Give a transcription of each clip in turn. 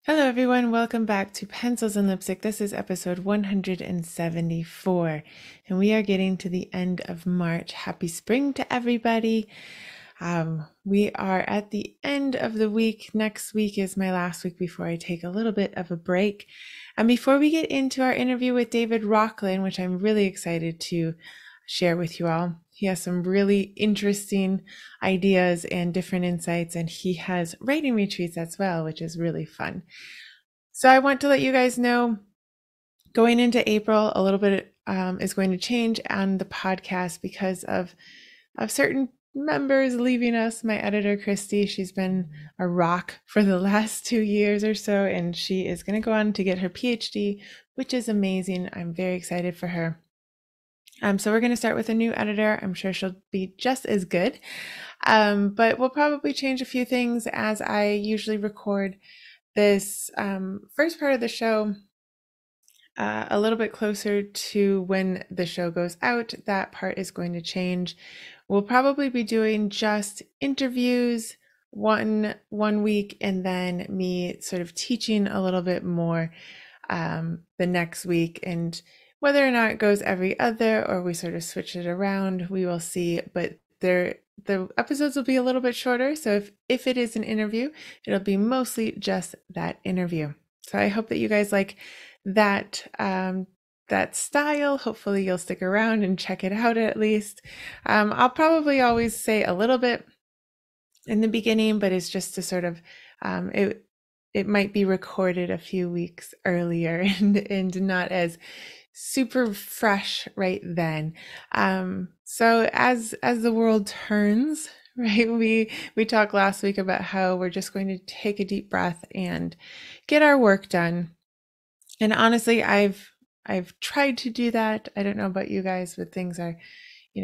Hello, everyone. Welcome back to Pencils and Lipstick. This is episode 174, and we are getting to the end of March. Happy spring to everybody. We are at the end of the week. Next week is my last week before I take a little bit of a break. And before we get into our interview with David Rocklin, which I'm really excited to share with you all, he has some really interesting ideas and different insights, and he has writing retreats as well, which is really fun. So I want to let you guys know, going into April, a little bit is going to change on the podcast because of certain members leaving us. My editor, Christy, she's been a rock for the last 2 years or so, and she is going to go on to get her PhD, which is amazing. I'm very excited for her. So we're going to start with a new editor. I'm sure she'll be just as good. But we'll probably change a few things as I usually record this first part of the show a little bit closer to when the show goes out. That part is going to change. We'll probably be doing just interviews one week, and then me sort of teaching a little bit more the next week. And whether or not it goes every other or we sort of switch it around, we will see. But the episodes will be a little bit shorter. So if it is an interview, it'll be mostly just that interview. So I hope that you guys like that that style. Hopefully you'll stick around and check it out at least. I'll probably always say a little bit in the beginning, but it's just to sort of it might be recorded a few weeks earlier and not as super fresh right then. So as the world turns, right, we talked last week about how we're just going to take a deep breath and get our work done. And honestly, I've tried to do that. I don't know about you guys, but things are,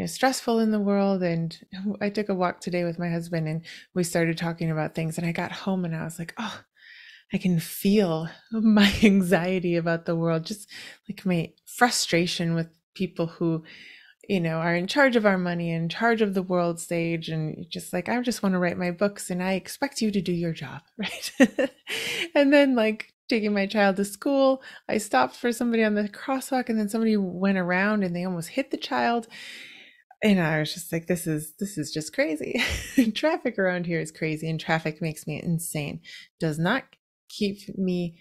stressful in the world. And I took a walk today with my husband and we started talking about things, and I got home and I was like, oh, I can feel my anxiety about the world, just like my frustration with people who, are in charge of our money, in charge of the world stage. And just like, I just want to write my books and I expect you to do your job, right? And then, like, taking my child to school, I stopped for somebody on the crosswalk and then somebody went around and they almost hit the child. And I was just like, this is just crazy. Traffic around here is crazy, and traffic makes me insane. Does not keep me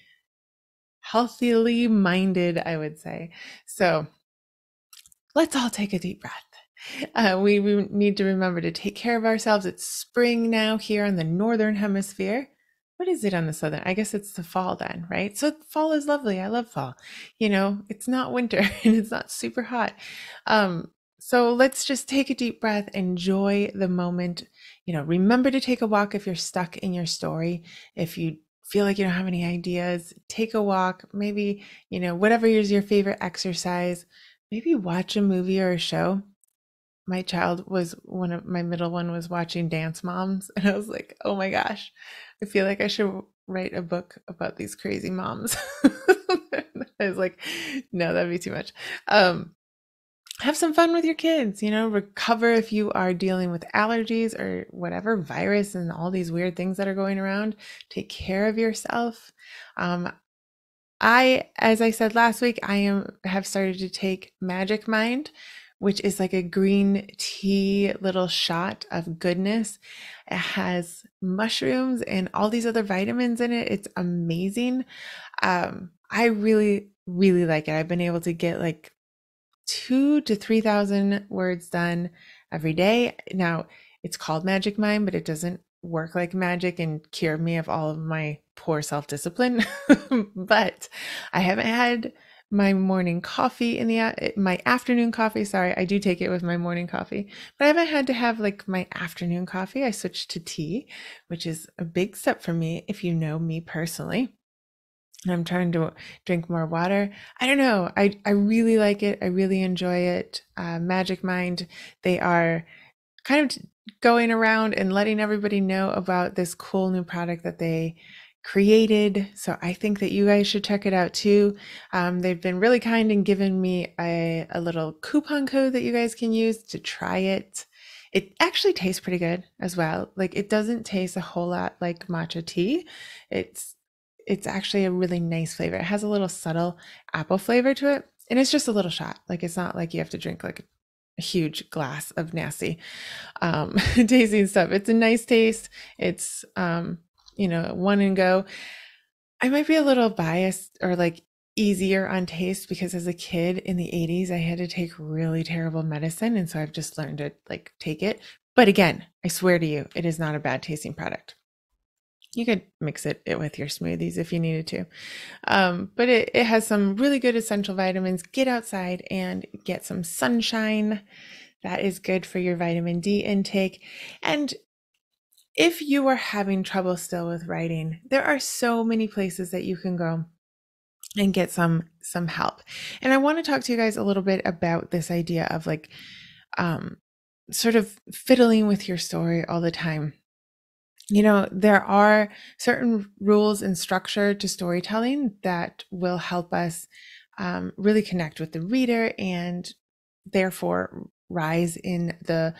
healthily minded, I would say. So let's all take a deep breath. We need to remember to take care of ourselves. It's spring now here on the northern hemisphere. What is it on the southern? I guess it's the fall then, right? So fall is lovely. I love fall. It's not winter and it's not super hot. So let's just take a deep breath, enjoy the moment. Remember to take a walk if you're stuck in your story. If you feel like you don't have any ideas, take a walk. Maybe, whatever is your favorite exercise, maybe watch a movie or a show. My middle one was watching Dance Moms, and I was like, oh my gosh, I feel like I should write a book about these crazy moms. I was like, no, that'd be too much. Have some fun with your kids, recover if you are dealing with allergies or whatever virus and all these weird things that are going around. Take care of yourself. As I said last week, have started to take Magic Mind, which is like a green tea little shot of goodness. It has mushrooms and all these other vitamins in it. It's amazing. I really, really like it. I've been able to get like 2,000 to 3,000 words done every day. Now, it's called Magic Mind, but it doesn't work like magic and cure me of all of my poor self-discipline. But I haven't had my morning coffee my afternoon coffee. Sorry, I do take it with my morning coffee, but I haven't had to have like my afternoon coffee. I switched to tea, which is a big step for me if you know me personally. I'm trying to drink more water. I don't know. I really like it. I really enjoy it. Magic Mind, they are kind of going around and letting everybody know about this cool new product that they created. So I think that you guys should check it out too. They've been really kind and given me a little coupon code that you guys can use to try it. It actually tastes pretty good as well. Like, it doesn't taste a whole lot like matcha tea. it's actually a really nice flavor. It has a little subtle apple flavor to it, and it's just a little shot. Like it's not like you have to drink like a huge glass of nasty tasting stuff. It's a nice taste. It's one and go. I might be a little biased or like easier on taste because as a kid in the 80s, I had to take really terrible medicine. And so I've just learned to like take it. But again, I swear to you, it is not a bad tasting product. You could mix it with your smoothies if you needed to. But it has some really good essential vitamins. Get outside and get some sunshine. That is good for your vitamin D intake. And if you are having trouble still with writing, there are so many places that you can go and get some help. And I want to talk to you guys a little bit about this idea of like sort of fiddling with your story all the time. There are certain rules and structure to storytelling that will help us really connect with the reader and therefore rise in the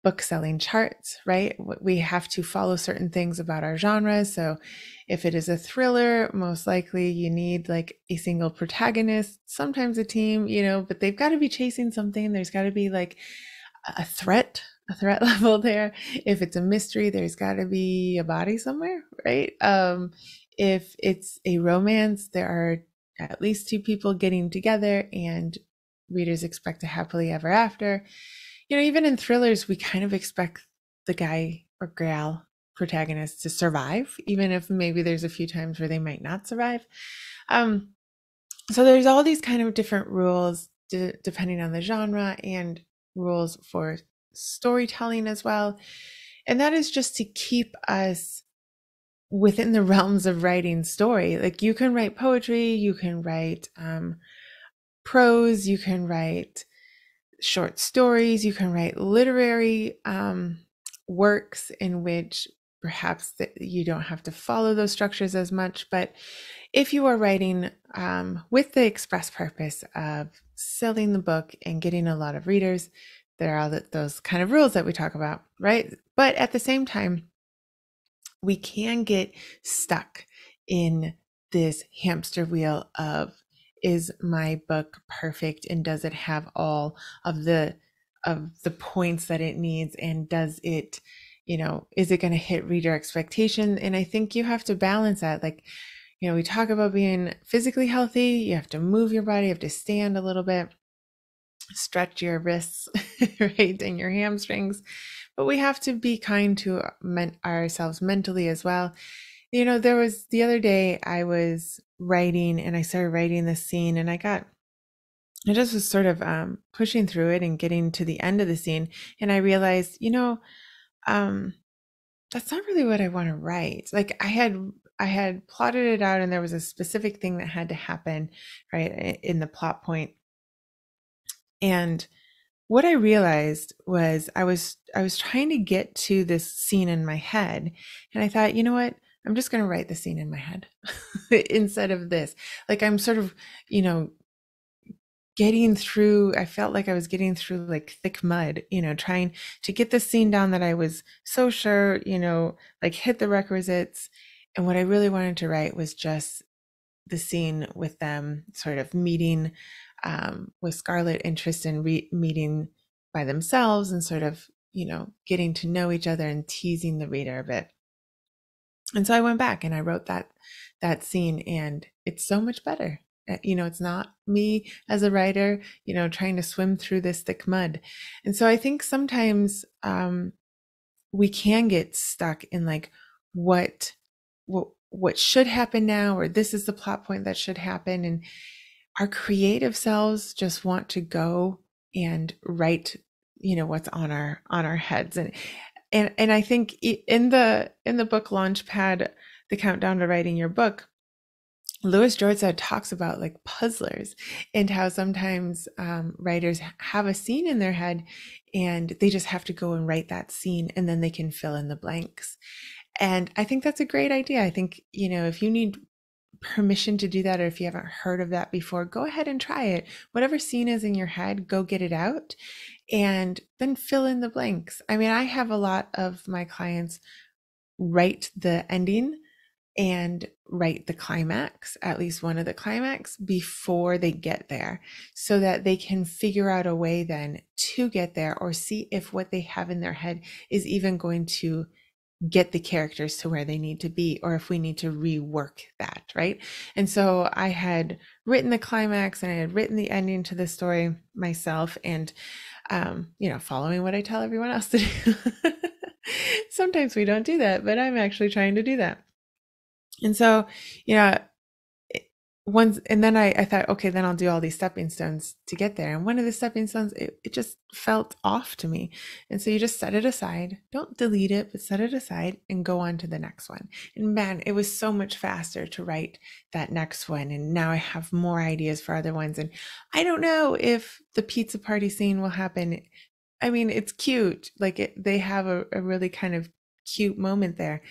book selling charts, right? We have to follow certain things about our genre. So if it is a thriller, most likely you need like a single protagonist, sometimes a team, but they've got to be chasing something. There's got to be like a threat level there. If it's a mystery, there's got to be a body somewhere, right? If it's a romance, there are at least two people getting together and readers expect a happily ever after. Even in thrillers, we kind of expect the guy or gal protagonist to survive, even if maybe there's a few times where they might not survive. So there's all these kind of different rules depending on the genre and rules for storytelling as well. And that is just to keep us within the realms of writing story. Like you can write poetry, you can write prose, you can write short stories, you can write literary works in which perhaps you don't have to follow those structures as much. But if you are writing with the express purpose of selling the book and getting a lot of readers, there are those kind of rules that we talk about, right? But at the same time, we can get stuck in this hamster wheel of, is my book perfect and does it have all of the points that it needs, and does it, is it going to hit reader expectation? And I think you have to balance that. Like, we talk about being physically healthy, you have to move your body, you have to stand a little bit, stretch your wrists, right, and your hamstrings, but we have to be kind to ourselves mentally as well. There was the other day I was writing and I started writing this scene, and I just was sort of pushing through it and getting to the end of the scene, and I realized, that's not really what I want to write. Like I had plotted it out, and there was a specific thing that had to happen, right, in the plot point. And what I realized was I was trying to get to this scene in my head, and I thought, you know what? I'm just going to write the scene in my head instead of this. Like I'm sort of, getting through, I felt like I was getting through like thick mud, trying to get the scene down that I was so sure, like hit the requisites. And what I really wanted to write was just the scene with them sort of meeting with Scarlett and Tristan meeting by themselves and sort of, getting to know each other and teasing the reader a bit. And so I went back and I wrote that scene, and it's so much better. It's not me as a writer, trying to swim through this thick mud. And so I think sometimes we can get stuck in like what should happen now, or this is the plot point that should happen. And our creative selves just want to go and write, what's on our heads. And I think in the book Launchpad, the countdown to writing your book, Louis George talks about like puzzlers and how sometimes writers have a scene in their head and they just have to go and write that scene, and then they can fill in the blanks. And I think that's a great idea. I think, if you need permission to do that, or if you haven't heard of that before, go ahead and try it. Whatever scene is in your head, go get it out and then fill in the blanks. I mean, I have a lot of my clients write the ending and write the climax, at least one of the climax, before they get there, so that they can figure out a way then to get there, or see if what they have in their head is even going to get the characters to where they need to be, or if we need to rework that, right? And so I had written the climax and I had written the ending to the story myself, and following what I tell everyone else to do. Sometimes we don't do that, but I'm actually trying to do that. And so, yeah, once, and then I thought, okay, then I'll do all these stepping stones to get there. And one of the stepping stones, it just felt off to me. And so you just set it aside. Don't delete it, but set it aside and go on to the next one. And man, it was so much faster to write that next one. And now I have more ideas for other ones. And I don't know if the pizza party scene will happen. I mean, it's cute. Like they have a really kind of cute moment there.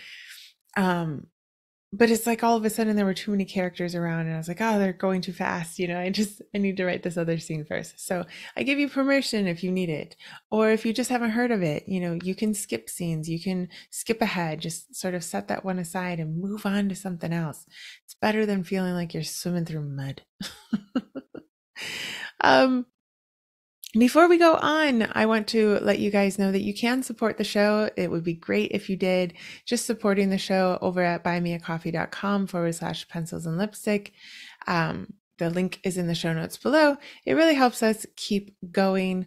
But it's like all of a sudden there were too many characters around and I was like, oh, they're going too fast. I need to write this other scene first. So I give you permission if you need it, or if you just haven't heard of it, you can skip scenes, you can skip ahead, just sort of set that one aside and move on to something else. It's better than feeling like you're swimming through mud. Before we go on, I want to let you guys know that you can support the show. It would be great if you did. Just supporting the show over at buymeacoffee.com/pencils and lipstick. The link is in the show notes below. It really helps us keep going.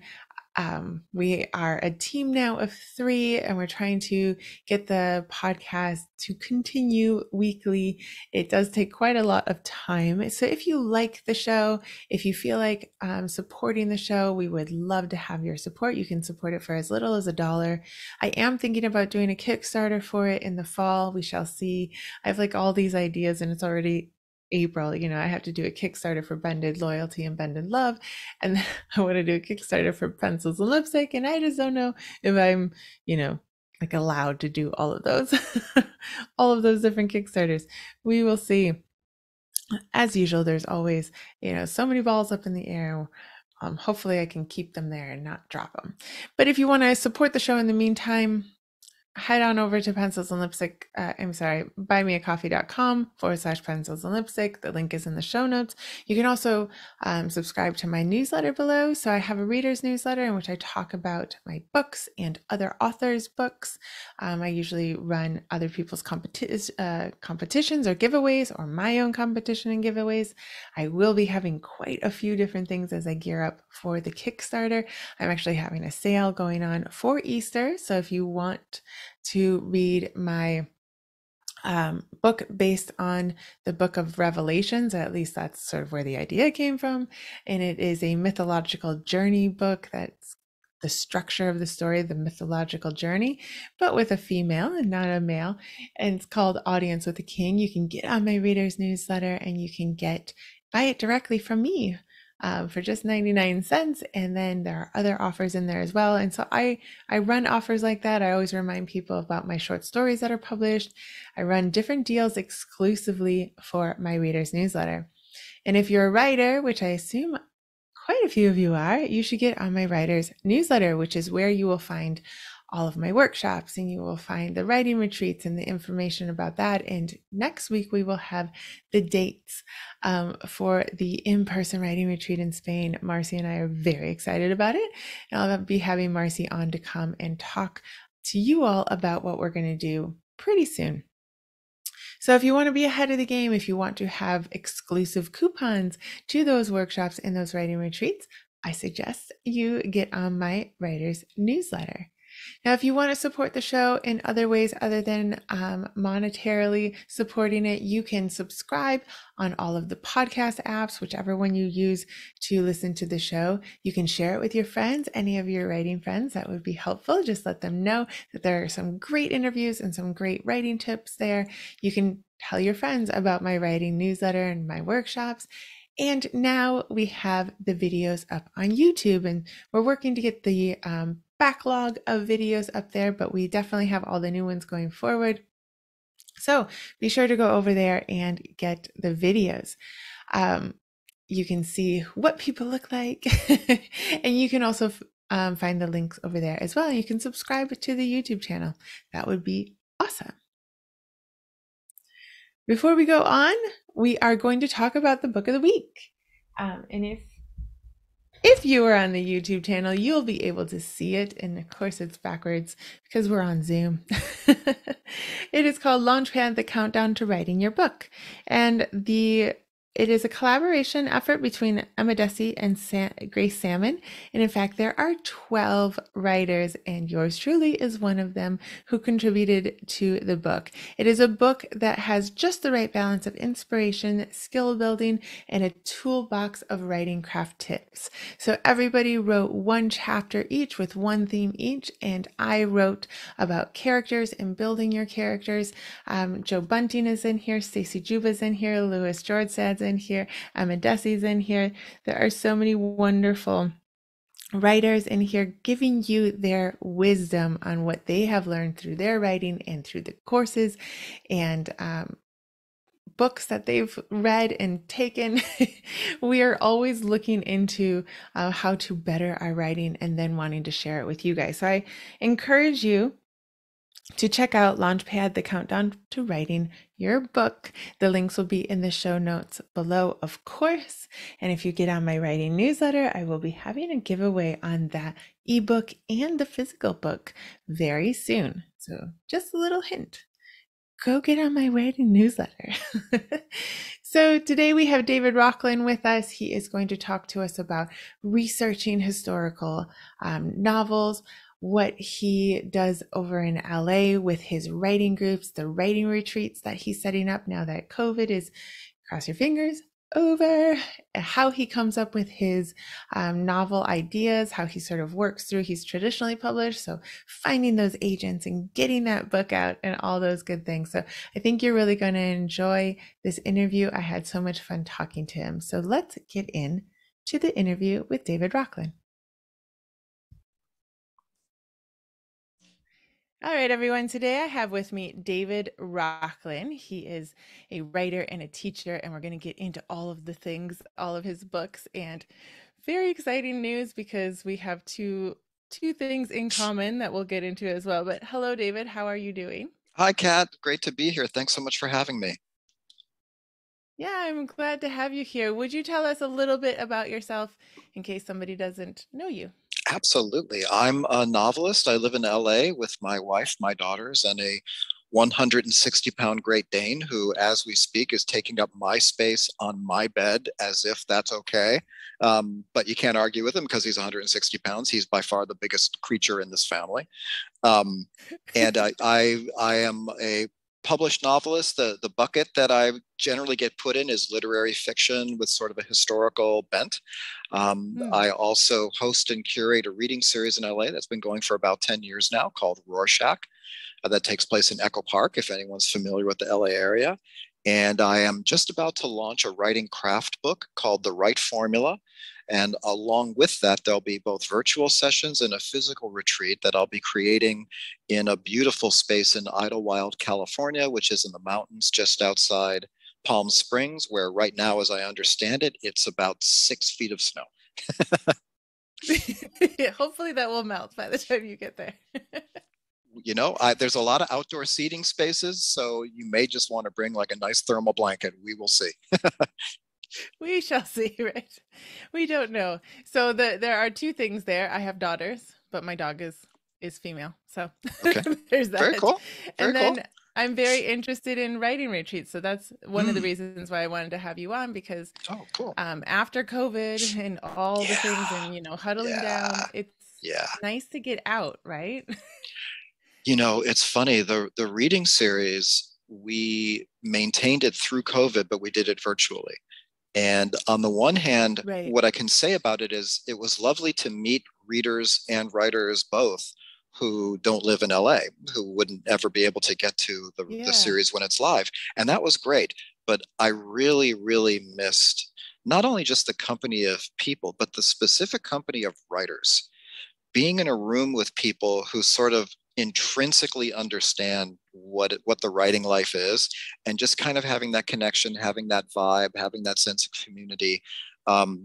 We are a team now of 3, and we're trying to get the podcast to continue weekly. It does take quite a lot of time. So if you like the show, if you feel like supporting the show, we would love to have your support. You can support it for as little as $1. I am thinking about doing a Kickstarter for it in the fall. We shall see. I have like all these ideas, and it's already April. I have to do a Kickstarter for Bended Loyalty and Bended Love, and I want to do a Kickstarter for Pencils and Lipstick, and I just don't know if I'm like allowed to do all of those all of those different Kickstarters. We will see. As usual, there's always so many balls up in the air. Hopefully I can keep them there and not drop them. But if you want to support the show in the meantime, head on over to Pencils and Lipstick. buymeacoffee.com/Pencils and Lipstick. The link is in the show notes. You can also subscribe to my newsletter below. So I have a reader's newsletter in which I talk about my books and other authors' books. I usually run other people's competitions or giveaways, or my own competition and giveaways. I will be having quite a few different things as I gear up for the Kickstarter. I'm actually having a sale going on for Easter. So if you want to read my book based on the book of Revelations, at least that's sort of where the idea came from, and it is a mythological journey book. That's the structure of the story, the mythological journey, but with a female and not a male, and it's called Audience with the King. You can get on my reader's newsletter and you can buy it directly from me for just 99 cents. And then there are other offers in there as well. And so I run offers like that. I always remind people about my short stories that are published. I run different deals exclusively for my reader's newsletter. And if you're a writer, which I assume quite a few of you are, you should get on my writer's newsletter, which is where you will find all of my workshops, and you will find the writing retreats and the information about that. And next week we will have the dates for the in-person writing retreat in Spain. Marcy and I are very excited about it, and I'll be having Marcy on to come and talk to you all about what we're going to do pretty soon. So if you want to be ahead of the game, if you want to have exclusive coupons to those workshops and those writing retreats, I suggest you get on my writer's newsletter. Now, if you want to support the show in other ways other than monetarily supporting it, you can subscribe on all of the podcast apps, whichever one you use to listen to the show. You can share it with your friends, any of your writing friends. That would be helpful. Just let them know that there are some great interviews and some great writing tips there. You can tell your friends about my writing newsletter and my workshops. And now we have the videos up on YouTube, and we're working to get the backlog of videos up there, but we definitely have all the new ones going forward. So be sure to go over there and get the videos. You can see what people look like, and you can also find the links over there as well. You can subscribe to the YouTube channel. That would be awesome. Before we go on, we are going to talk about the book of the week. And if you are on the YouTube channel, you'll be able to see it. And of course, it's backwards because we're on Zoom. It is called Launchpad, the Countdown to Writing Your Book. And it is a collaboration effort between Emma Desi and Grace Salmon. And in fact, there are 12 writers, and yours truly is one of them who contributed to the book. It is a book that has just the right balance of inspiration, skill building, and a toolbox of writing craft tips. So everybody wrote one chapter each with one theme each, and I wrote about characters and building your characters. Joe Bunting is in here, Stacey Juba's in here, Louis Jordsad's in here, Emma Desi's in here. There are so many wonderful writers in here giving you their wisdom on what they have learned through their writing and through the courses and books that they've read and taken. We are always looking into how to better our writing and then wanting to share it with you guys. So I encourage you to check out Launchpad, the Countdown to Writing Your Book. The links will be in the show notes below, of course. And if you get on my writing newsletter, I will be having a giveaway on that ebook and the physical book very soon. So just a little hint. Go get on my writing newsletter. So today we have David Rocklin with us. He is going to talk to us about researching historical novels, what he does over in LA with his writing groups, the writing retreats that he's setting up now that COVID is, cross your fingers, over, how he comes up with his novel ideas, how he sort of works through, he's traditionally published, so finding those agents and getting that book out and all those good things. So I think you're really going to enjoy this interview. I had so much fun talking to him. So let's get in to the interview with David Rocklin. All right, everyone. Today I have with me David Rocklin. He is a writer and a teacher, and we're going to get into all of the things, all of his books, and very exciting news because we have two things in common that we'll get into as well. But hello, David. How are you doing? Hi, Kat. Great to be here. Thanks so much for having me. Yeah, I'm glad to have you here. Would you tell us a little bit about yourself in case somebody doesn't know you? Absolutely. I'm a novelist. I live in LA with my wife, my daughters, and a 160-pound Great Dane who, as we speak, is taking up my space on my bed as if that's okay. But you can't argue with him because he's 160 pounds. He's by far the biggest creature in this family. Um, and I am a published novelist. The bucket that I generally get put in is literary fiction with sort of a historical bent. I also host and curate a reading series in LA that's been going for about 10 years now called Rorschach. That takes place in Echo Park, if anyone's familiar with the LA area. And I am just about to launch a writing craft book called The Right Formula. And along with that, there'll be both virtual sessions and a physical retreat that I'll be creating in a beautiful space in Idlewild, California, which is in the mountains just outside Palm Springs, where right now, as I understand it, it's about 6 feet of snow. Yeah, hopefully that will melt by the time you get there. There's a lot of outdoor seating spaces, so you may just want to bring like a nice thermal blanket. We will see. We shall see, right? We don't know. So there are two things there. I have daughters, but my dog is female. So Okay. there's that. Very cool. Very And cool. then I'm very interested in writing retreats. So that's one of the reasons why I wanted to have you on because Oh, cool. after COVID and all the things and huddling down, Yeah. it's Yeah. nice to get out, right? It's funny. The reading series, we maintained it through COVID, but we did it virtually. And on the one hand, Right. what I can say about it is it was lovely to meet readers and writers both who don't live in LA, who wouldn't ever be able to get to the Yeah. series when it's live. And that was great. But I really, really missed not only just the company of people, but the specific company of writers. Being in a room with people who sort of intrinsically understand what the writing life is, and just kind of having that connection, having that vibe, having that sense of community.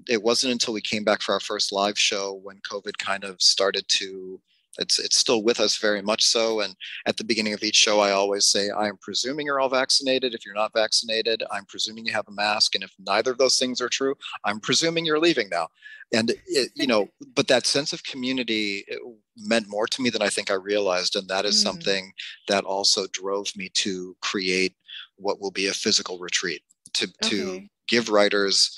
It wasn't until we came back for our first live show when COVID kind of started to It's still with us very much so. And at the beginning of each show, I always say, I am presuming you're all vaccinated. If you're not vaccinated, I'm presuming you have a mask. And if neither of those things are true, I'm presuming you're leaving now. And but that sense of community meant more to me than I think I realized. And that is Mm, something that also drove me to create what will be a physical retreat, to okay. give writers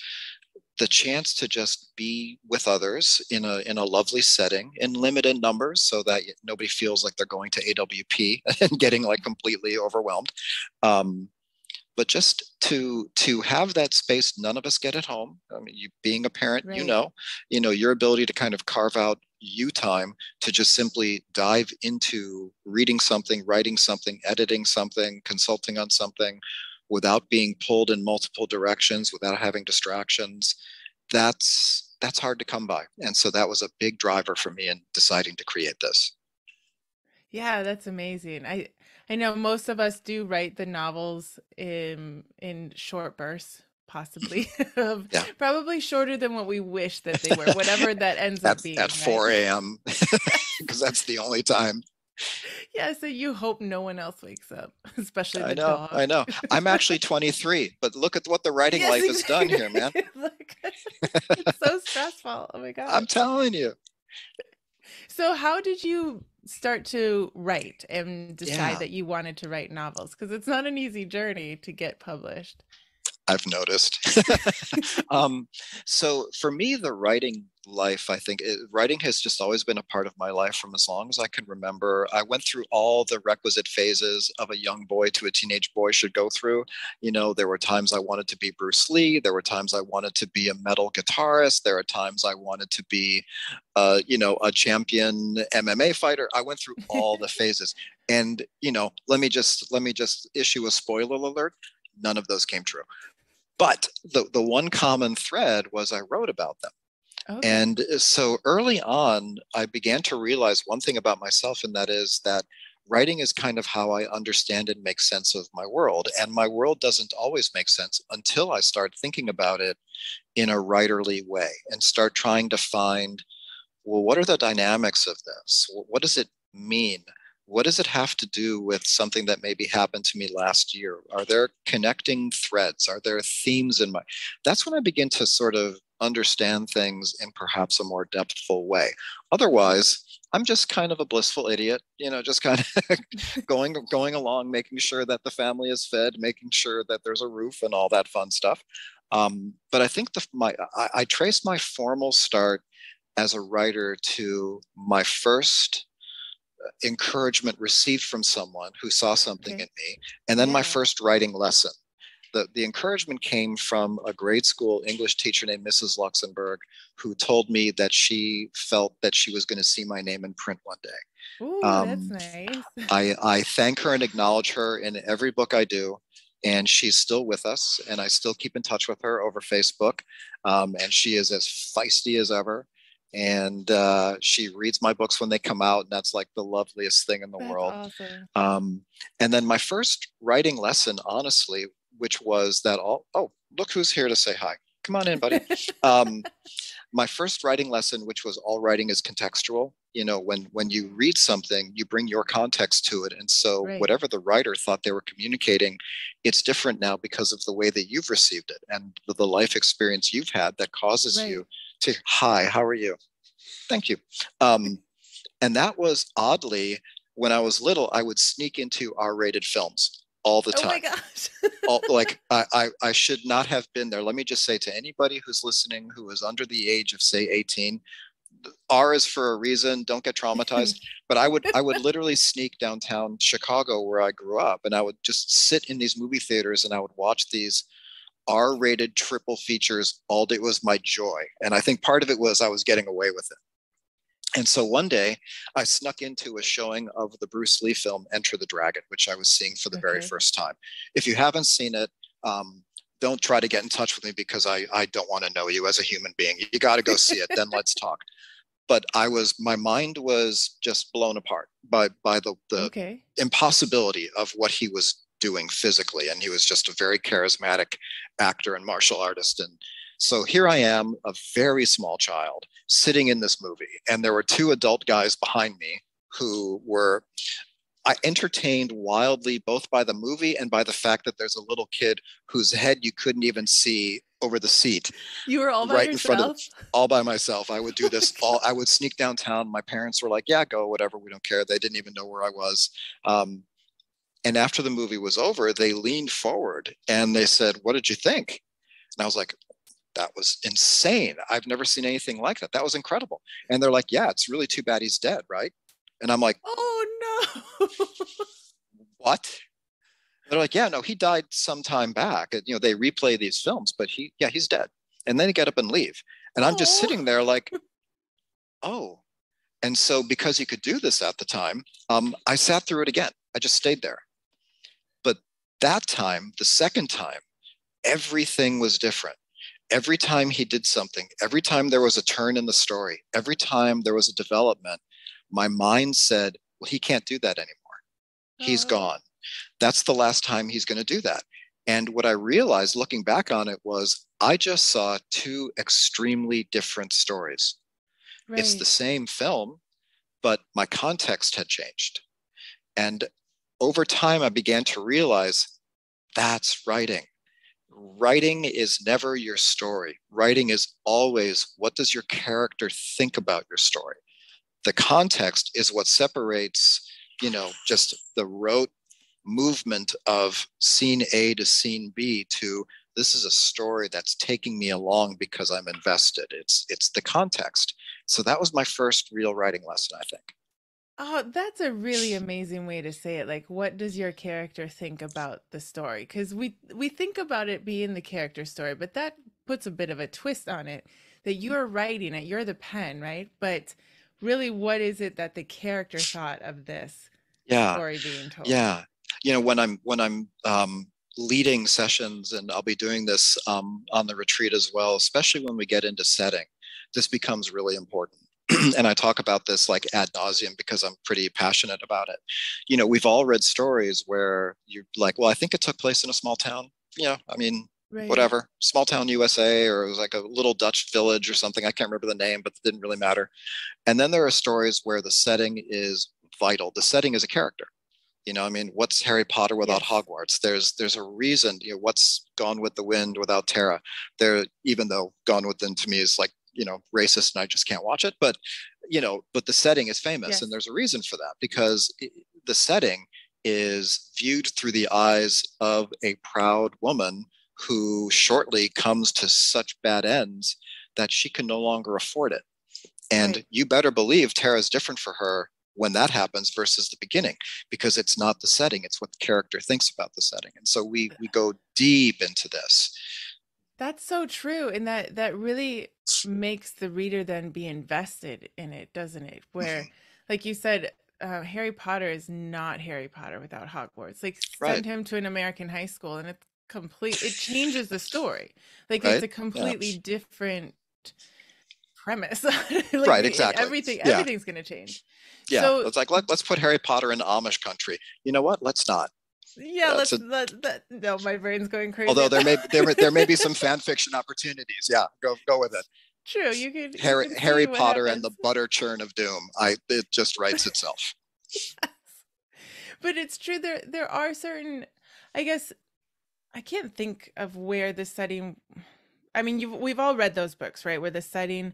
the chance to just be with others in a lovely setting in limited numbers, so that nobody feels like they're going to AWP and getting like completely overwhelmed. Um, but just to have that space none of us get at home. I mean, you being a parent, Right. your ability to kind of carve out you time to just simply dive into reading something, writing something, editing something, consulting on something without being pulled in multiple directions, without having distractions. That's hard to come by. And so that was a big driver for me in deciding to create this. Yeah, that's amazing. I know most of us do write the novels in short bursts, possibly of Yeah. probably shorter than what we wish that they were, whatever that ends up At being, right? 4 a.m. because that's the only time. Yeah, so you hope no one else wakes up, especially I the know, dog. I know. I'm actually 23, but look at what the writing Yes, life has done here, man. exactly. Like, it's so stressful. Oh my I'm gosh. telling you. So how did you start to write and decide Yeah, that you wanted to write novels? Because it's not an easy journey to get published. I've noticed. um, so for me, the writing life, writing has just always been a part of my life from as long as I can remember. I went through all the requisite phases of a young boy to a teenage boy should go through. There were times I wanted to be Bruce Lee. There were times I wanted to be a metal guitarist. There are times I wanted to be, a champion MMA fighter. I went through all the phases. And, let me just issue a spoiler alert. None of those came true. But the one common thread was I wrote about them. Okay. And so early on, I began to realize one thing about myself, and that is that writing is kind of how I understand and make sense of my world. And my world doesn't always make sense until I start thinking about it in a writerly way and start trying to find, well, what are the dynamics of this? What does it mean? What does it have to do with something that maybe happened to me last year? Are there connecting threads? Are there themes in my? That's when I begin to sort of understand things in perhaps a more depthful way. Otherwise, I'm just kind of a blissful idiot, just kind of going along, making sure that the family is fed, making sure that there's a roof and all that fun stuff. But I think I trace my formal start as a writer to my first encouragement received from someone who saw something in Okay. me, and then my Yeah. first writing lesson. The encouragement came from a grade school English teacher named Mrs. Luxembourg, who told me that she felt that she was going to see my name in print one day. Ooh, that's Um, nice. I thank her and acknowledge her in every book I do. And she's still with us, and I still keep in touch with her over Facebook. And she is as feisty as ever. And she reads my books when they come out, and that's like the loveliest thing in the That's world. awesome. Um, and then my first writing lesson, honestly, which was that oh, look who's here to say hi. Come on in, buddy. Um, my first writing lesson, which was all writing is contextual. When you read something, you bring your context to it. And so Right. whatever the writer thought they were communicating, it's different now because of the way that you've received it and the life experience you've had that causes Right. you to, hi, how are you? Thank you. Um, and that was oddly, when I was little, I would sneak into R-rated films all the Oh my time. gosh. Like I should not have been there. Let me just say to anybody who's listening who is under the age of say 18, R is for a reason. Don't get traumatized. But I would literally sneak downtown Chicago where I grew up, and I would just sit in these movie theaters and I would watch these R-rated triple features all day. It was my joy, and I think part of it was I was getting away with it. And so one day I snuck into a showing of the Bruce Lee film Enter the Dragon, which I was seeing for the very Okay. first time. If you haven't seen it, don't try to get in touch with me because I don't want to know you as a human being. You got to go see it, then let's talk. But my mind was just blown apart by the Okay. impossibility of what he was doing physically. And he was just a very charismatic actor and martial artist. And so here I am, a very small child, sitting in this movie, and there were two adult guys behind me who were I entertained wildly both by the movie and by the fact that there's a little kid whose head you couldn't even see over the seat You were all by right in front of yourself? all by myself. I would do Oh my this God. all I would sneak downtown. My parents were like, yeah, go, whatever, we don't care. They didn't even know where I was. Um, and after the movie was over, they leaned forward and they said, what did you think? And I was like, that was insane. I've never seen anything like that. That was incredible. And they're like, yeah, it's really too bad he's dead, right? And I'm like, Oh no. what? They're like, yeah, no, he died some time back. And, they replay these films, but he's dead. And then they get up and leave. And I'm just Oh. sitting there like, oh. And so because he could do this at the time, I sat through it again. I just stayed there. But that time, the second time, everything was different. Every time he did something, every time there was a turn in the story, every time there was a development, my mind said, well, he can't do that anymore. He's Oh. gone. That's the last time he's going to do that. And what I realized looking back on it was I just saw two extremely different stories. It's the Right. same film, but my context had changed. And over time, I began to realize that's writing. Writing is never your story. Writing is always what does your character think about your story? The context is what separates, just the rote movement of scene A to scene B to this is a story that's taking me along because I'm invested. It's the context. So that was my first real writing lesson, I think. Oh, that's a really amazing way to say it. Like, what does your character think about the story? Because we think about it being the character story, but that puts a bit of a twist on it that you're writing it, you're the pen, right? But really, what is it that the character thought of this Yeah, story being told? yeah. When I'm leading sessions, and I'll be doing this on the retreat as well, especially when we get into setting, this becomes really important. And I talk about this like ad nauseum because I'm pretty passionate about it. We've all read stories where you're like, well, I think it took place in a small town. I mean, Right. whatever, small town USA, or it was like a little Dutch village or something. I can't remember the name, but it didn't really matter. And then there are stories where the setting is vital. The setting is a character. I mean, what's Harry Potter without Yes. Hogwarts? There's a reason. What's Gone with the Wind without Tara? There, even though Gone with the Wind to me is like racist and I just can't watch it, but the setting is famous, and Yes. there's a reason for that because the setting is viewed through the eyes of a proud woman who shortly comes to such bad ends that she can no longer afford it. And Right. you better believe Tara is different for her when that happens versus the beginning, because it's not the setting, it's what the character thinks about the setting. And so we go deep into this. That's so true. And that really makes the reader then be invested in it, doesn't it? Where, like you said, Harry Potter is not Harry Potter without Hogwarts. Like Right, send him to an American high school and it changes the story. Like it's right, a yeah, completely different premise. right, exactly, yeah, Everything's gonna change. yeah. So It's like let's put Harry Potter in Amish country. You know what? Let's not. yeah, That's a no, my brain's going crazy Although at that. there may be some fan fiction opportunities. Yeah, go with it. True, you Harry can see Harry what Potter and the happens. butter churn of doom. It just writes itself. But it's true there are certain, I guess I can't think of where the setting, I mean we've all read those books, right? Where the setting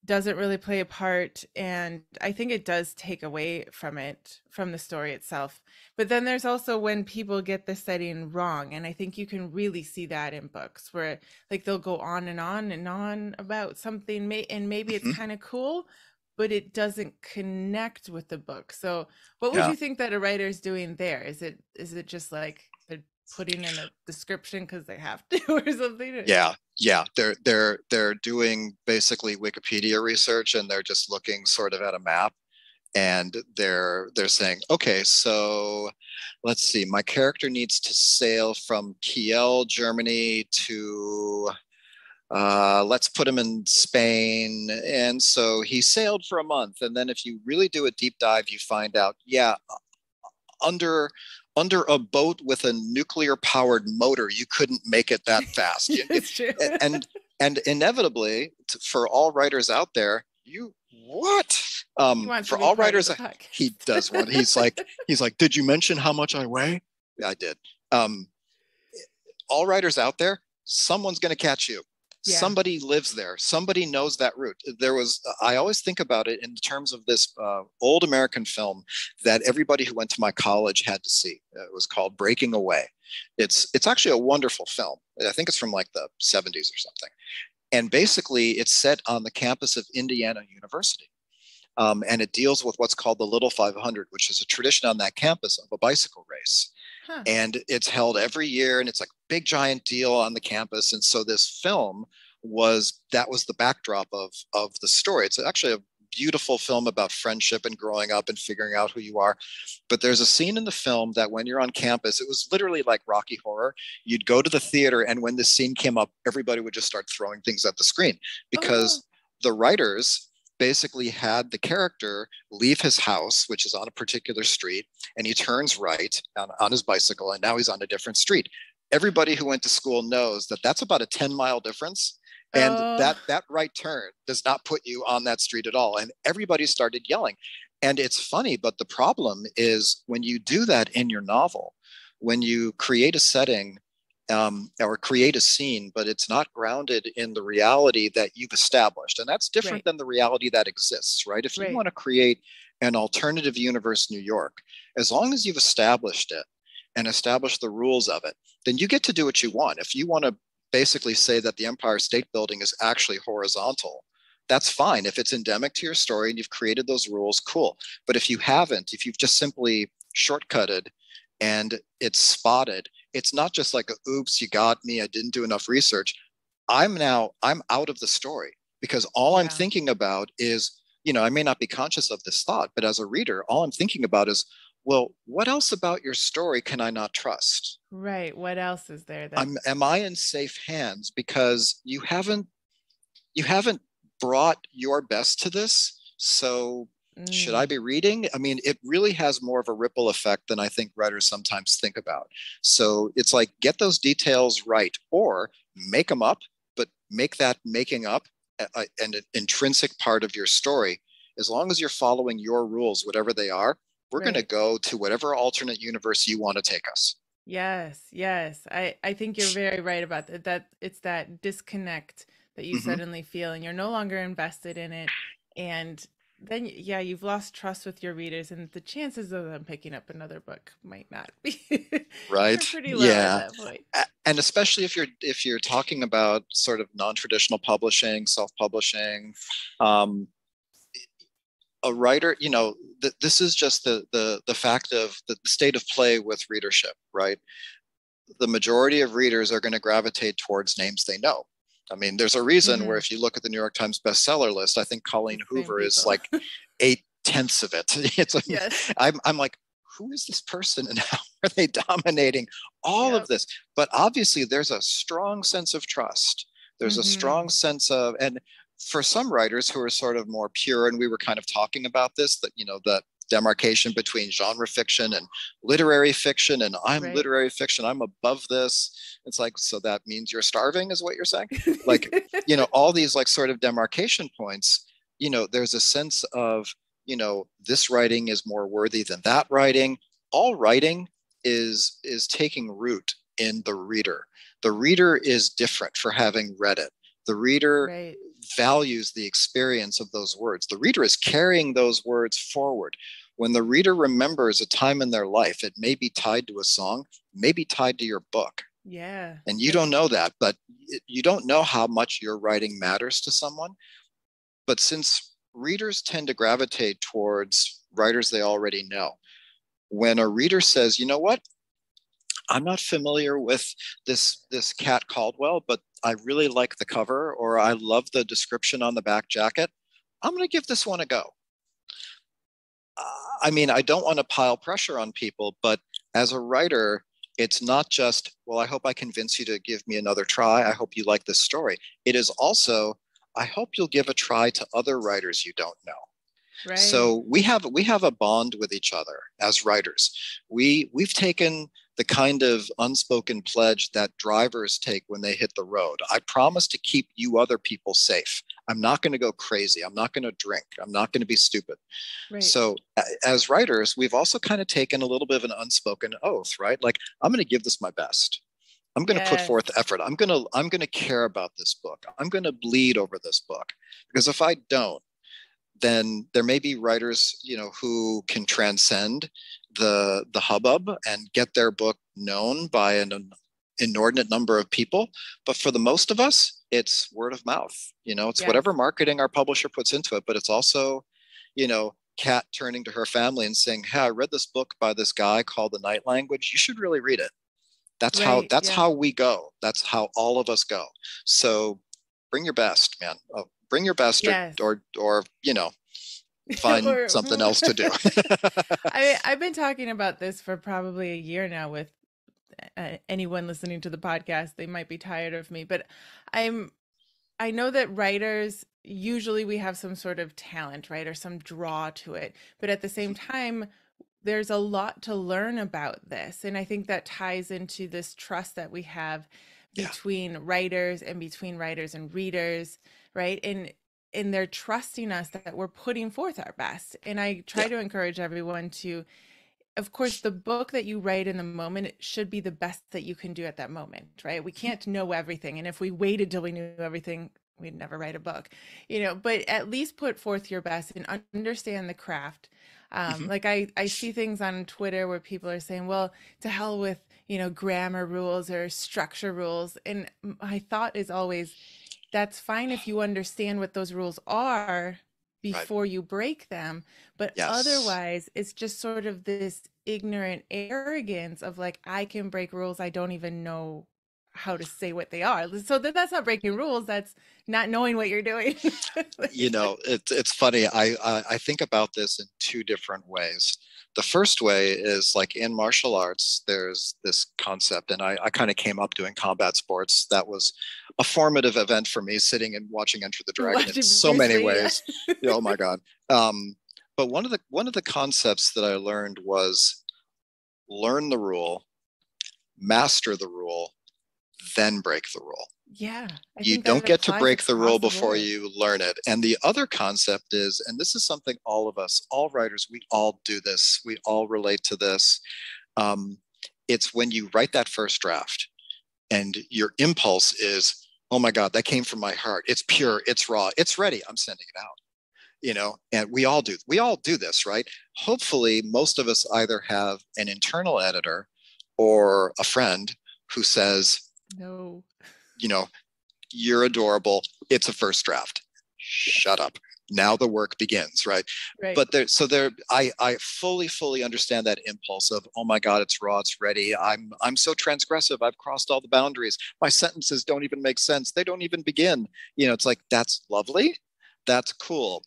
doesn't really play a part, and I think it does take away from it, from the story itself. But then there's also when people get the setting wrong, and I think you can really see that in books where like they'll go on and on and on about something and maybe it's Hmm. kind of cool, but it doesn't connect with the book. So what would Yeah. you think that a writer's doing there? Is it just like they're putting in a description because they have to or something? Yeah, yeah. They're doing basically Wikipedia research, and they're just looking sort of at a map, and they're saying, okay, so let's see, my character needs to sail from Kiel, Germany to let's put him in Spain. And so he sailed for a month. And then if you really do a deep dive, you find out, yeah, under under a boat with a nuclear powered motor, you couldn't make it that fast. It's true. And and inevitably, for all writers out there, you what? He wants to For be all part of writers, the he does want. podcast. He's like, did you mention how much I weigh? Yeah, I did. Um, all writers out there, someone's going to catch you. Yeah. Somebody lives there. Somebody knows that route. I always think about it in terms of this old American film that everybody who went to my college had to see. It was called Breaking Away. It's actually a wonderful film. I think it's from like the 70s or something. And basically, it's set on the campus of Indiana University. And it deals with what's called the Little 500, which is a tradition on that campus of a bicycle race. Huh. And it's held every year, and it's like a big giant deal on the campus. And so this film was the backdrop of the story. It's actually a beautiful film about friendship and growing up and figuring out who you are. But there's a scene in the film that when you're on campus, it was literally like Rocky Horror. You'd go to the theater, and when this scene came up, everybody would just start throwing things at the screen Oh no. because the writers basically had the character leave his house, which is on a particular street, and he turns right on his bicycle, and now he's on a different street. Everybody who went to school knows that that's about a 10-mile difference. And Oh, that right turn does not put you on that street at all. And everybody started yelling. And it's funny, but the problem is when you do that in your novel, when you create a setting or create a scene, but it's not grounded in the reality that you've established. And that's different right. than the reality that exists, right? If you Right. want to create an alternative universe, New York, as long as you've established it and established the rules of it, then you get to do what you want. If you want to basically say that the Empire State Building is actually horizontal, that's fine. If it's endemic to your story and you've created those rules, cool. But if you haven't, if you've just simply shortcutted and it's spotted, it's not just like, oops, you got me, I didn't do enough research. I'm out of the story because all I'm Yeah. thinking about is, I may not be conscious of this thought, but as a reader, all I'm thinking about is, well, what else about your story can I not trust? Right. What else is there that Am I in safe hands because you haven't brought your best to this? So should I mm, be reading? I mean, it really has more of a ripple effect than I think writers sometimes think about. So it's like, get those details right or make them up, but make that making up an intrinsic part of your story. As long as you're following your rules, whatever they are, we're going to right. go to whatever alternate universe you want to take us. Yes, yes. I think you're very right about that. That it's that disconnect that you Mm-hmm. suddenly feel and you're no longer invested in it. And then yeah, you've lost trust with your readers and the chances of them picking up another book might not be are Right. pretty low at Yeah. that point. And especially if you're talking about sort of non-traditional publishing, self-publishing, um, a writer, this is just the fact of the state of play with readership, right? The majority of readers are going to gravitate towards names they know. I mean, there's a reason where Hmm. if you look at the New York Times bestseller list, I think Colleen It's the same Hoover is people. like 8/10 of it. Yes. I'm like, who is this person and how are they dominating all of Yep. this? But obviously, there's a strong sense of trust. There's a strong Hmm. sense of, and for some writers who are sort of more pure, and we were kind of talking about this, that, that demarcation between genre fiction and literary fiction, and I'm Right. literary fiction, I'm above this. It's like, so that means you're starving, is what you're saying? Like, all these like sort of demarcation points, there's a sense of, this writing is more worthy than that writing. All writing is taking root in the reader. The reader is different for having read it. The reader Right. values the experience of those words. The reader is carrying those words forward. When the reader remembers a time in their life, it may be tied to a song, may be tied to your book. Yeah. And you don't That's know that, but you don't know how much your writing matters to someone. But since readers tend to gravitate towards writers they already know, when a reader says, you know what, I'm not familiar with this Cat Caldwell, but I really like the cover, or I love the description on the back jacket, I'm going to give this one a go. I mean, I don't want to pile pressure on people, but as a writer, it's not just, well, I hope I convince you to give me another try. I hope you like this story. It is also, I hope you'll give a try to other writers you don't know. right. So we have a bond with each other as writers. We've taken the kind of unspoken pledge that drivers take when they hit the road. I promise to keep you other people safe. I'm not going to go crazy. I'm not going to drink. I'm not going to be stupid. Right. So as writers, we've also kind of taken a little bit of an unspoken oath, right? Like, I'm going to give this my best. I'm going to put Yes. forth effort. I'm going to care about this book. I'm going to bleed over this book, because if I don't, then there may be writers, who can transcend the hubbub and get their book known by an inordinate number of people. But for the most of us, it's word of mouth. It's Yes. whatever marketing our publisher puts into it, but it's also, Kat turning to her family and saying, "Hey, I read this book by this guy called The Night Language. You should really read it." That's how Right. that's Yeah. how we go. That's how all of us go. So bring your best, man. Bring your best, or Yes. find Or something else to do. I've been talking about this for probably a year now with anyone listening to the podcast. They might be tired of me, but I'm I know that writers usually we have some sort of talent, right, or some draw to it. But at the same time, there's a lot to learn about this. And I think that ties into this trust that we have Yeah, between writers and readers, right? And they're trusting us that we're putting forth our best. And I try yeah, to encourage everyone to, of course, the book that you write in the moment should be the best that you can do at that moment, right? We can't know everything. And if we waited till we knew everything, we'd never write a book, but at least put forth your best and understand the craft. hmm Like I see things on Twitter where people are saying, well, to hell with, grammar rules or structure rules. And my thought is always, that's fine if you understand what those rules are right. before you break them. But Yes. otherwise, it's just sort of this ignorant arrogance of like, I can break rules. I don't even know how to say what they are. So that's not breaking rules. That's not knowing what you're doing. It's funny. I think about this in two different ways. The first way is like in martial arts, there's this concept, and I kind of came up doing combat sports. That was a formative event for me, sitting and watching Enter the Dragon in Watching so Bruce many Lee. Yeah. ways. Oh my God. But one of the concepts that I learned was learn the rule, master the rule, then break the rule. Yeah. I You think that don't get to applies break the across rule the before board. you learn it. And the other concept is, and this is something all of us, all writers, we all do this, we all relate to this. Um, it's when you write that first draft and your impulse is, oh my God, that came from my heart. It's pure, it's raw, it's ready. I'm sending it out. And we all do this, right? Hopefully most of us either have an internal editor or a friend who says, No. you know, you're adorable. It's a first draft. Shut Yes. up. Now the work begins, right? Right. But I fully understand that impulse of, oh my God, it's raw, it's ready. I'm so transgressive. I've crossed all the boundaries. My sentences don't even make sense. They don't even begin. It's like, that's lovely. That's cool.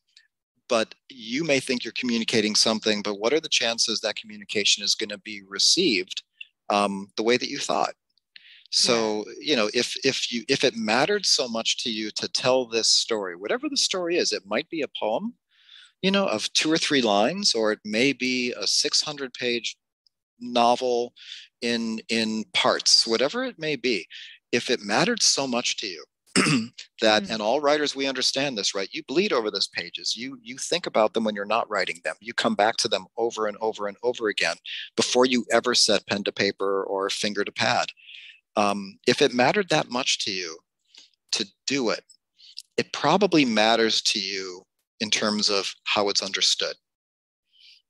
But you may think you're communicating something, but what are the chances that communication is going to be received the way that you thought? Yeah. So, if it mattered so much to you to tell this story, whatever the story is, it might be a poem, of 2 or 3 lines, or it may be a 600-page novel in parts, whatever it may be. If it mattered so much to you, that, Mm. and all writers, we understand this, right? You bleed over those pages. You think about them when you're not writing them. You come back to them over and over and over again before you ever set pen to paper or finger to pad. If it mattered that much to you to do it, it probably matters to you in terms of how it's understood,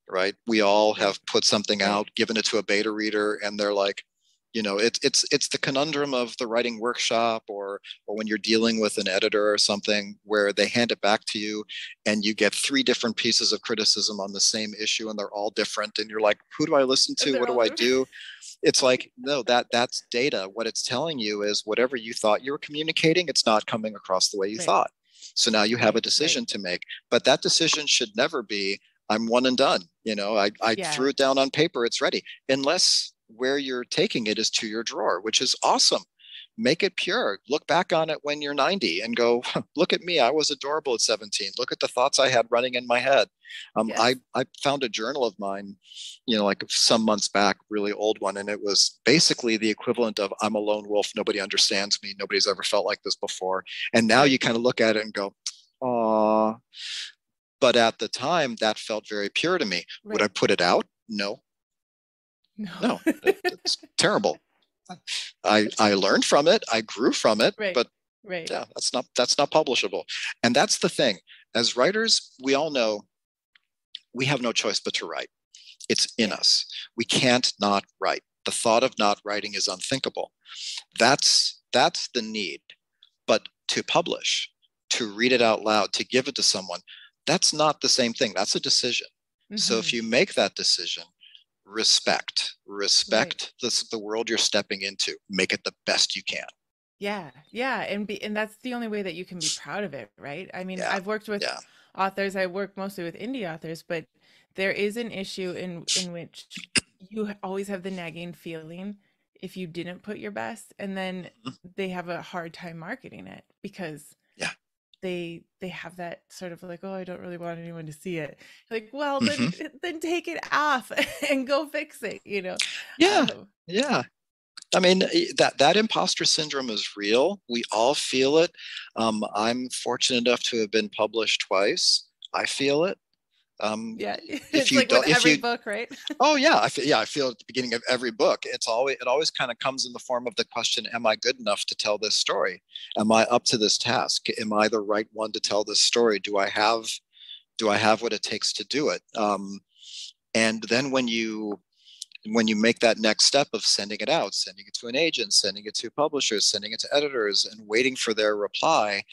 right? We all Right. have put something Right. out, given it to a beta reader, and they're like, it's the conundrum of the writing workshop, or when you're dealing with an editor or something, where they hand it back to you and you get 3 different pieces of criticism on the same issue, and they're all different, and you're like, who do I listen to? They're What all do I different. do? It's like, no, that's data. What it's telling you is whatever you thought you were communicating, it's not coming across the way you Right. thought. So now you have a Right. Right. decision to make, but that decision should never be, I'm one and done. I Yeah. threw it down on paper, it's ready, unless where you're taking it is to your drawer, which is awesome. make it pure. Look back on it when you're 90 and go, look at me. I was adorable at 17. Look at the thoughts I had running in my head. Yes. I found a journal of mine, like some months back, really old one. And it was basically the equivalent of I'm a lone wolf. Nobody understands me. Nobody's ever felt like this before. And now you Right. kind of look at it and go, "Aw." But at the time, that felt very pure to me. Would I Right. put it out? No, No. no, it's terrible. I learned from it. I grew from it, Right. but Right. yeah, that's not publishable. And that's the thing. As writers, we all know we have no choice but to write. It's in Yeah. us. We can't not write. The thought of not writing is unthinkable. That's the need. But to publish, to read it out loud, to give it to someone, that's not the same thing. That's a decision. So if Hmm. you make that decision, Right. respect the world you're stepping into. Make it the best you can. Yeah. Yeah. And that's the only way that you can be proud of it, right? I mean, Yeah, I've worked with yeah. authors, I work mostly with indie authors, but there is an issue in which you always have the nagging feeling if you didn't put your best, and then Mhm. they have a hard time marketing it because Yeah. they have that sort of like, oh, I don't really want anyone to see it. Like, well, Hmm. then take it off and go fix it, you know. Yeah, Um, yeah. I mean, that imposter syndrome is real. We all feel it. I'm fortunate enough to have been published twice. I feel it. Um, yeah, if it's you like with don't, if every you, book, right? oh yeah, I feel at the beginning of every book. It always kind of comes in the form of the question: Am I good enough to tell this story? Am I up to this task? Am I the right one to tell this story? Do I have what it takes to do it? And then when you make that next step of sending it out, sending it to an agent, sending it to publishers, sending it to editors, and waiting for their reply,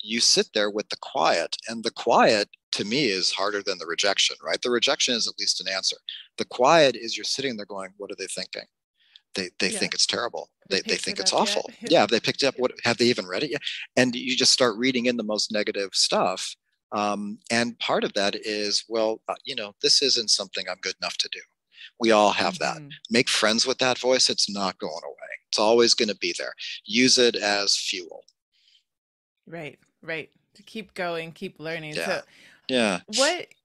you sit there with the quiet. And the quiet to me is harder than the rejection, right? The rejection is at least an answer. The quiet is you're sitting there going, what are they thinking? They Yeah. think it's terrible. Have they They picked think it it's up yet? awful. Yeah, have they picked it up? What have they even read it yet? And you just start reading in the most negative stuff. And part of that is, well, this isn't something I'm good enough to do. We all have that. Hmm. Make friends with that voice. It's not going away. It's always going to be there. Use it as fuel. Right, right. To keep going, keep learning. Yeah. So Yeah.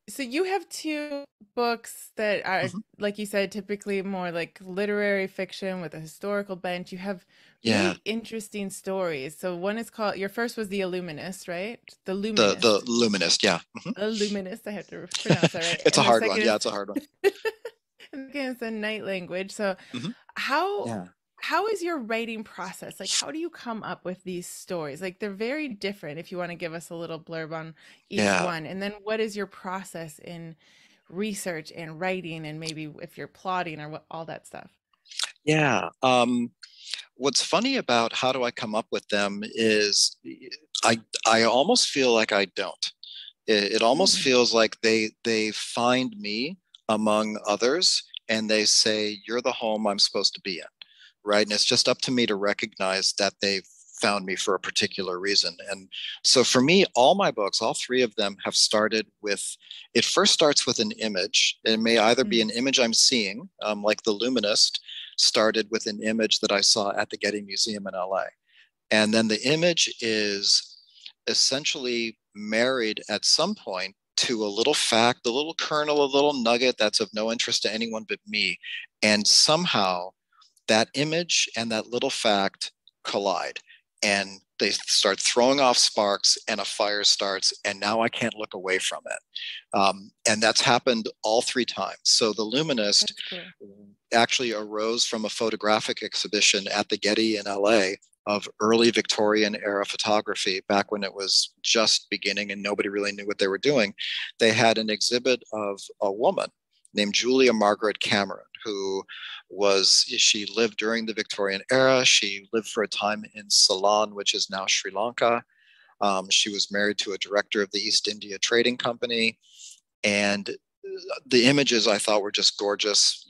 so you have two books that are, Mhm. like you said, typically more like literary fiction with a historical bent. You have Yeah. really interesting stories. So one is called, your first was The Illuminist, right? The The Luminist. luminist. Yeah. Mhm. Illuminist, I have to pronounce that right. It's a And the hard one. second Yeah, is it's a hard one. and again, it's a night language. So Mhm. how Yeah. how is your writing process? Like, how do you come up with these stories? Like, they're very different. If you want to give us a little blurb on each Yeah. one, and then what is your process in research and writing, and maybe if you're plotting or what, all that stuff. Yeah. What's funny about how do I come up with them is I I almost feel like I don't. It almost Mm, feels like they find me among others and they say, you're the home I'm supposed to be in, right? And it's just up to me to recognize that they've found me for a particular reason. And so for me, all my books, all three of them have started with, it first starts with an image. It may either be mm, an image I'm seeing, like The Luminist started with an image that I saw at the Getty Museum in LA. And then the image is essentially married at some point to a little fact, a little kernel, a little nugget that's of no interest to anyone but me. And somehow that image and that little fact collide and they start throwing off sparks and a fire starts and now I can't look away from it. And that's happened all three times. So the Luminist that's cool. actually arose from a photographic exhibition at the Getty in LA of early Victorian era photography back when it was just beginning and nobody really knew what they were doing. They had an exhibit of a woman named Julia Margaret Cameron, she lived during the Victorian era. She lived for a time in Ceylon, which is now Sri Lanka. She was married to a director of the East India Trading Company. And the images I thought were just gorgeous.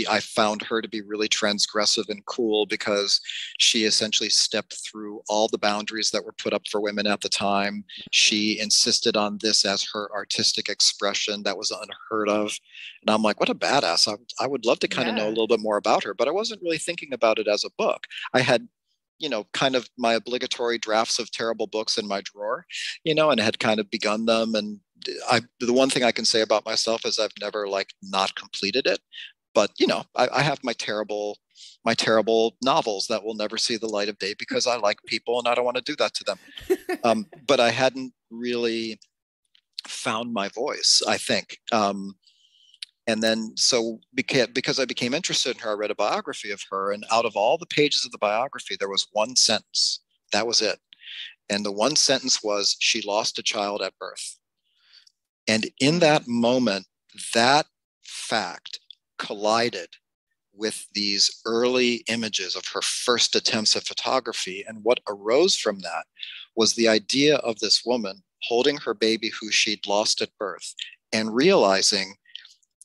I found her to be really transgressive and cool because she essentially stepped through all the boundaries that were put up for women at the time. Mm, She insisted on this as her artistic expression that was unheard of. And I'm like, what a badass. I would love to kind of know a yeah. little bit more about her, but I wasn't really thinking about it as a book. I had kind of my obligatory drafts of terrible books in my drawer, and had kind of begun them. And the one thing I can say about myself is I've never like not completed it. But I have my terrible novels that will never see the light of day because I like people and I don't want to do that to them. But I hadn't really found my voice, I think. And then, so because I became interested in her, I read a biography of her. And out of all the pages of the biography, there was one sentence. That was it. And the one sentence was, she lost a child at birth. And in that moment, that fact collided with these early images of her first attempts at photography. And what arose from that was the idea of this woman holding her baby who she'd lost at birth and realizing,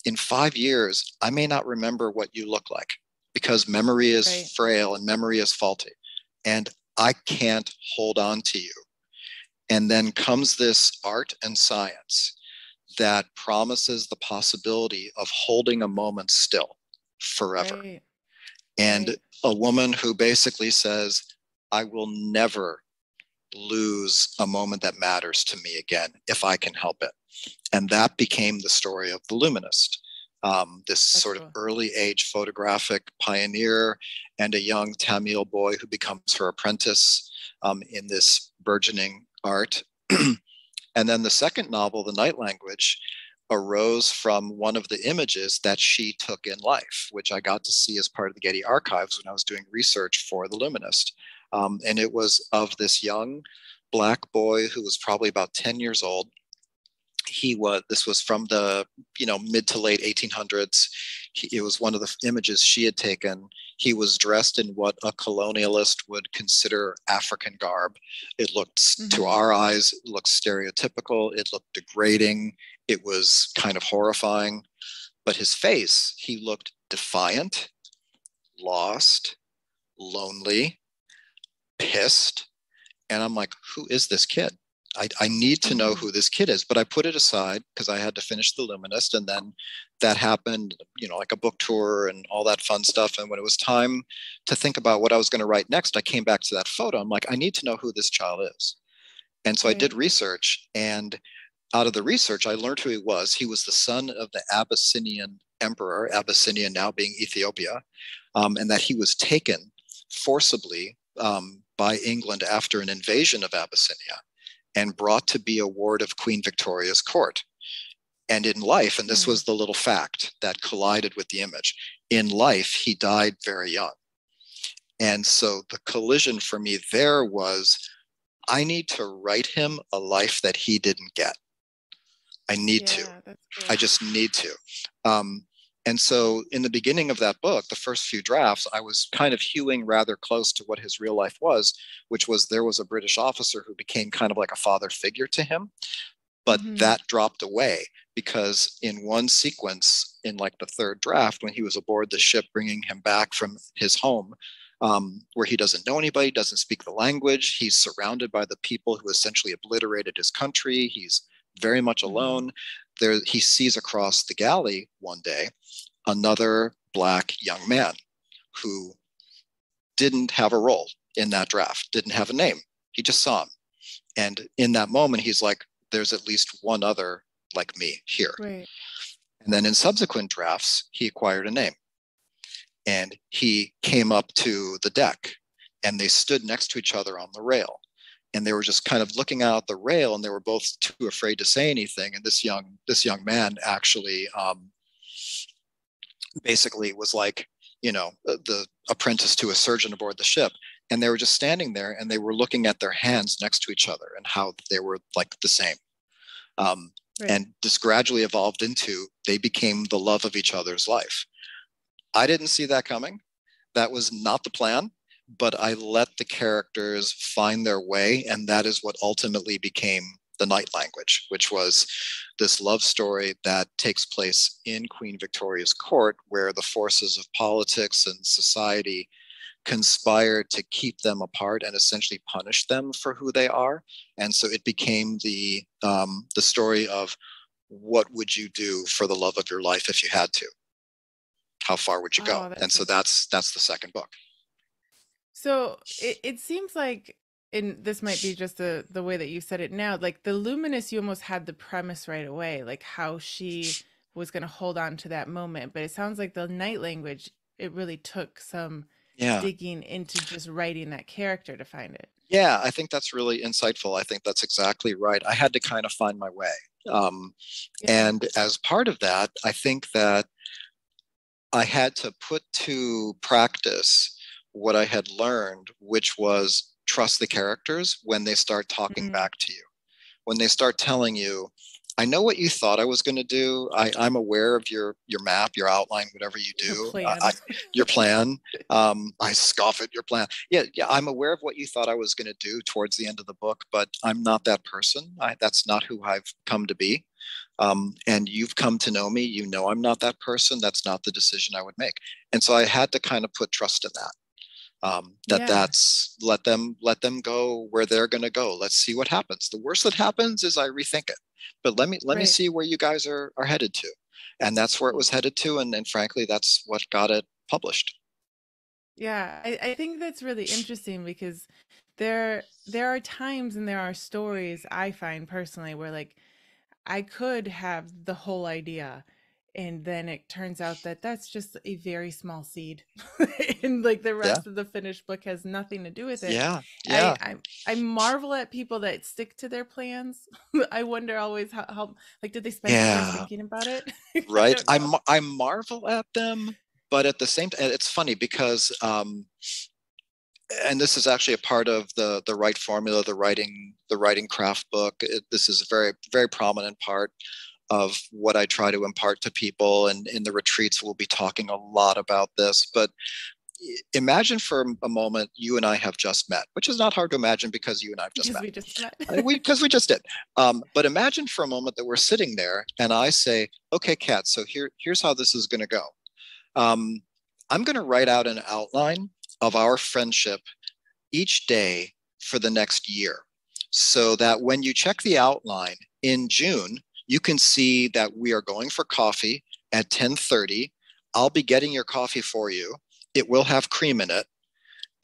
in 5 years, I may not remember what you look like because memory is Right. frail and memory is faulty. And I can't hold on to you. And then comes this art and science that promises the possibility of holding a moment still forever. Right. And Right. a woman who basically says, I will never lose a moment that matters to me again if I can help it. And that became the story of the Luminist. This That's sort of cool. early age photographic pioneer and a young Tamil boy who becomes her apprentice in this burgeoning art. And then the second novel, The Night Language, arose from one of the images that she took in life, which I got to see as part of the Getty Archives when I was doing research for The Luminist. And it was of this young Black boy who was probably about 10 years old. This was from the mid to late 1800s. It was one of the images she had taken. He was dressed in what a colonialist would consider African garb. It looked, to Mm-hmm. our eyes, it looked stereotypical. It looked degrading. It was kind of horrifying. But his face, he looked defiant, lost, lonely, pissed. And I'm like, who is this kid? I need to know Mm-hmm. who this kid is, but I put it aside because I had to finish The Luminist. And then that happened, like a book tour and all that fun stuff. And when it was time to think about what I was going to write next, I came back to that photo. I'm like, I need to know who this child is. And so I did Right. research. And out of the research, I learned who he was. He was the son of the Abyssinian emperor, Abyssinia now being Ethiopia, and that he was taken forcibly by England after an invasion of Abyssinia and brought to be a ward of Queen Victoria's court. And in life, and this Mm. was the little fact that collided with the image, in life, he died very young. And so the collision for me there was, I need to write him a life that he didn't get. I need to. Yeah, that's I cool. just need to. Um, and so in the beginning of that book, the first few drafts, I was kind of hewing rather close to what his real life was, which was there was a British officer who became kind of like a father figure to him. But Mm-hmm. that dropped away because in one sequence, in like the third draft, when he was aboard the ship bringing him back from his home, where he doesn't know anybody, doesn't speak the language, he's surrounded by the people who essentially obliterated his country. He's very much Mm-hmm. alone. There, he sees across the galley one day another Black young man who didn't have a role in that draft, didn't have a name. He just saw him. And in that moment, he's like, there's at least one other like me here. Right. And then in subsequent drafts, he acquired a name. And he came up to the deck and they stood next to each other on the rail. And they were just kind of looking out the rail and they were both too afraid to say anything. And this young man actually basically was like, the apprentice to a surgeon aboard the ship. And they were just standing there and they were looking at their hands next to each other and how they were like the same. Um, Right. and this gradually evolved into they became the love of each other's life. I didn't see that coming. That was not the plan, but I let the characters find their way. And that is what ultimately became The Night Language, which was this love story that takes place in Queen Victoria's court, where the forces of politics and society conspire to keep them apart and essentially punish them for who they are. And so it became the story of what would you do for the love of your life if you had to? How far would you go? Oh, And that's so a that's the second book. So it seems like, and this might be just the way that you said it now, like the luminous, you almost had the premise right away, like how she was going to hold on to that moment. But it sounds like the night language, it really took some Yeah. digging into just writing that character to find it. Yeah, I think that's really insightful. I think that's exactly right. I had to kind of find my way. Um, Yeah. and as part of that, I think that I had to put to practice what I had learned, which was trust the characters when they start talking Mm, back to you. When they start telling you, I know what you thought I was going to do. I'm aware of your map, your outline, whatever you your do, plan. your plan. I scoff at your plan. Yeah, yeah. I'm aware of what you thought I was going to do towards the end of the book, but I'm not that person. That's not who I've come to be. And you've come to know me. You know I'm not that person. That's not the decision I would make. And so I had to kind of put trust in that. Yeah. That's let them go where they're going to go. Let's see what happens. The worst that happens is I rethink it, but let me Right. see where you guys are headed to, and that's where it was headed to, and frankly, that's what got it published. Yeah, I think that's really interesting because there are times and there are stories I find personally where like I could have the whole idea and then it turns out that that's just a very small seed and like the Yeah, rest of the finished book has nothing to do with it. yeah, I yeah, I, I marvel at people that stick to their plans. I wonder always how like did they spend years yeah. thinking about it? I Right. don't know. I marvel at them, but at the same time, it's funny because and this is actually a part of the right formula, the writing craft book. This is a very prominent part of what I try to impart to people. And in the retreats, we'll be talking a lot about this. But imagine for a moment you and I have just met, which is not hard to imagine because you and I have just Because met. we just met. Because we just did. But imagine for a moment that we're sitting there and I say, okay, Kat, so here's how this is going to go. Um, I'm going to write out an outline of our friendship each day for the next year so that when you check the outline in June, you can see that we are going for coffee at 10:30. I'll be getting your coffee for you. It will have cream in it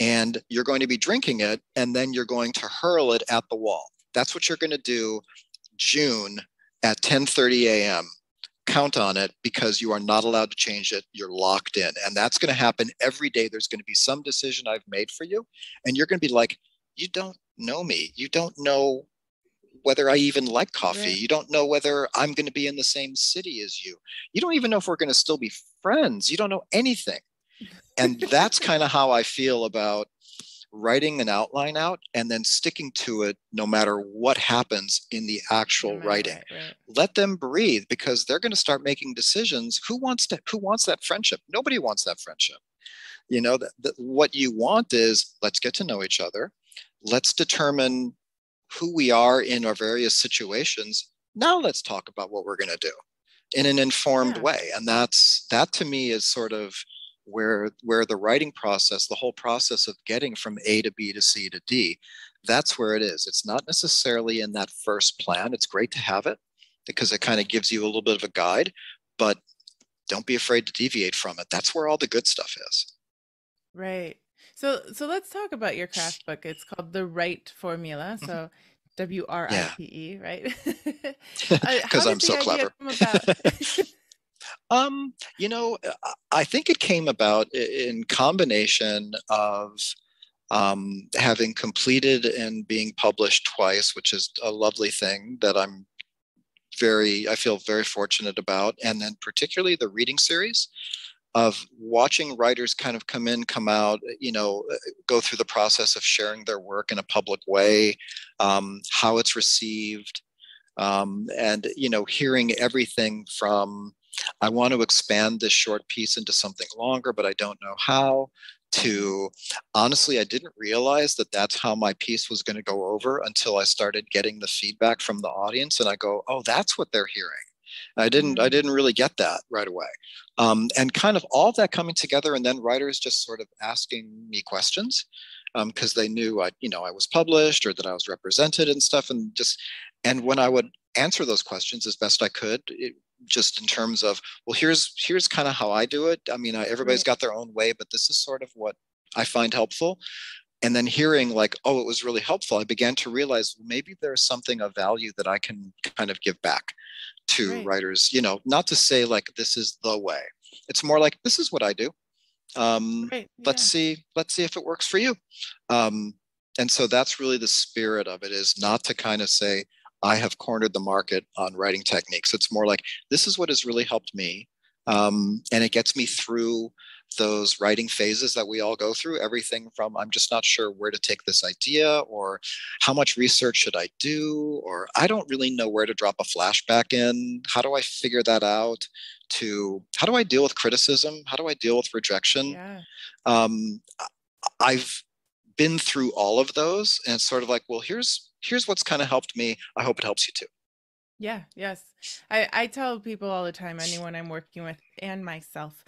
and you're going to be drinking it and then you're going to hurl it at the wall. That's what you're going to do June at 10:30 a.m. Count on it because you are not allowed to change it. You're locked in. And that's going to happen every day. There's going to be some decision I've made for you. And you're going to be like, you don't know me. You don't know whether I even like coffee. Right. You don't know whether I'm going to be in the same city as you. You don't even know if we're going to still be friends. You don't know anything. And that's kind of how I feel about writing an outline out and then sticking to it no matter what happens in the No actual matter writing. what, right. Let them breathe because they're going to start making decisions. Who wants that friendship? Nobody wants that friendship. What you want is let's get to know each other. Let's determine who we are in our various situations. Now let's talk about what we're going to do in an informed Yeah. way. And that to me is sort of where the writing process, the whole process of getting from A to B to C to D, that's where it is. It's not necessarily in that first plan. It's great to have it because it kind of gives you a little bit of a guide, but don't be afraid to deviate from it. That's where all the good stuff is. Right. So let's talk about your craft book. It's called The Right Formula. Mhm. So Yeah, WRITE, right? How because did I'm the so idea clever. come about? I think it came about in combination of having completed and being published twice, which is a lovely thing that I feel very fortunate about. And then particularly the reading series of watching writers kind of come in, come out, go through the process of sharing their work in a public way, how it's received, and hearing everything from I want to expand this short piece into something longer but I don't know how, Mhm. to honestly I didn't realize that that's how my piece was going to go over until I started getting the feedback from the audience and I go, oh, that's what they're hearing. I Mm, didn't really get that right away. And kind of all that coming together, and then writers just sort of asking me questions because they knew I was published or that I was represented and stuff, and when I would answer those questions as best I could, just in terms of, well, here's kind of how I do it. I mean, everybody's right. got their own way, but this is sort of what I find helpful. And then hearing like, oh, it was really helpful, I began to realize maybe there's something of value that I can kind of give back to Right. writers, not to say like this is the way. It's more like this is what I do. Right. Let's Yeah. see, let's see if it works for you. Um, and so that's really the spirit of it, is not to kind of say, I have cornered the market on writing techniques. It's more like, this is what has really helped me. And it gets me through those writing phases that we all go through, everything from I'm just not sure where to take this idea, or how much research should I do, or I don't really know where to drop a flashback in. How do I figure that out? To how do I deal with criticism? How do I deal with rejection? Yeah. Um, I've been through all of those, and it's sort of like, well, here's what's kind of helped me. I hope it helps you too. Yeah, yes. I tell people all the time, anyone I'm working with and myself,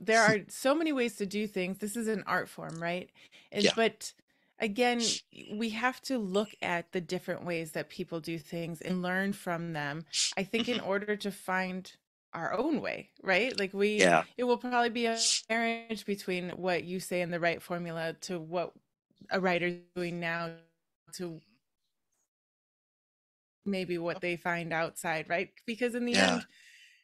there are so many ways to do things. This is an art form, right? Yeah. But again, we have to look at the different ways that people do things and learn from them. I think in Mm-hmm. order to find our own way, right? Like Yeah. it will probably be a marriage between what you say in the right formula to what a writer's doing now to maybe what they find outside, right? Because in the Yeah. end,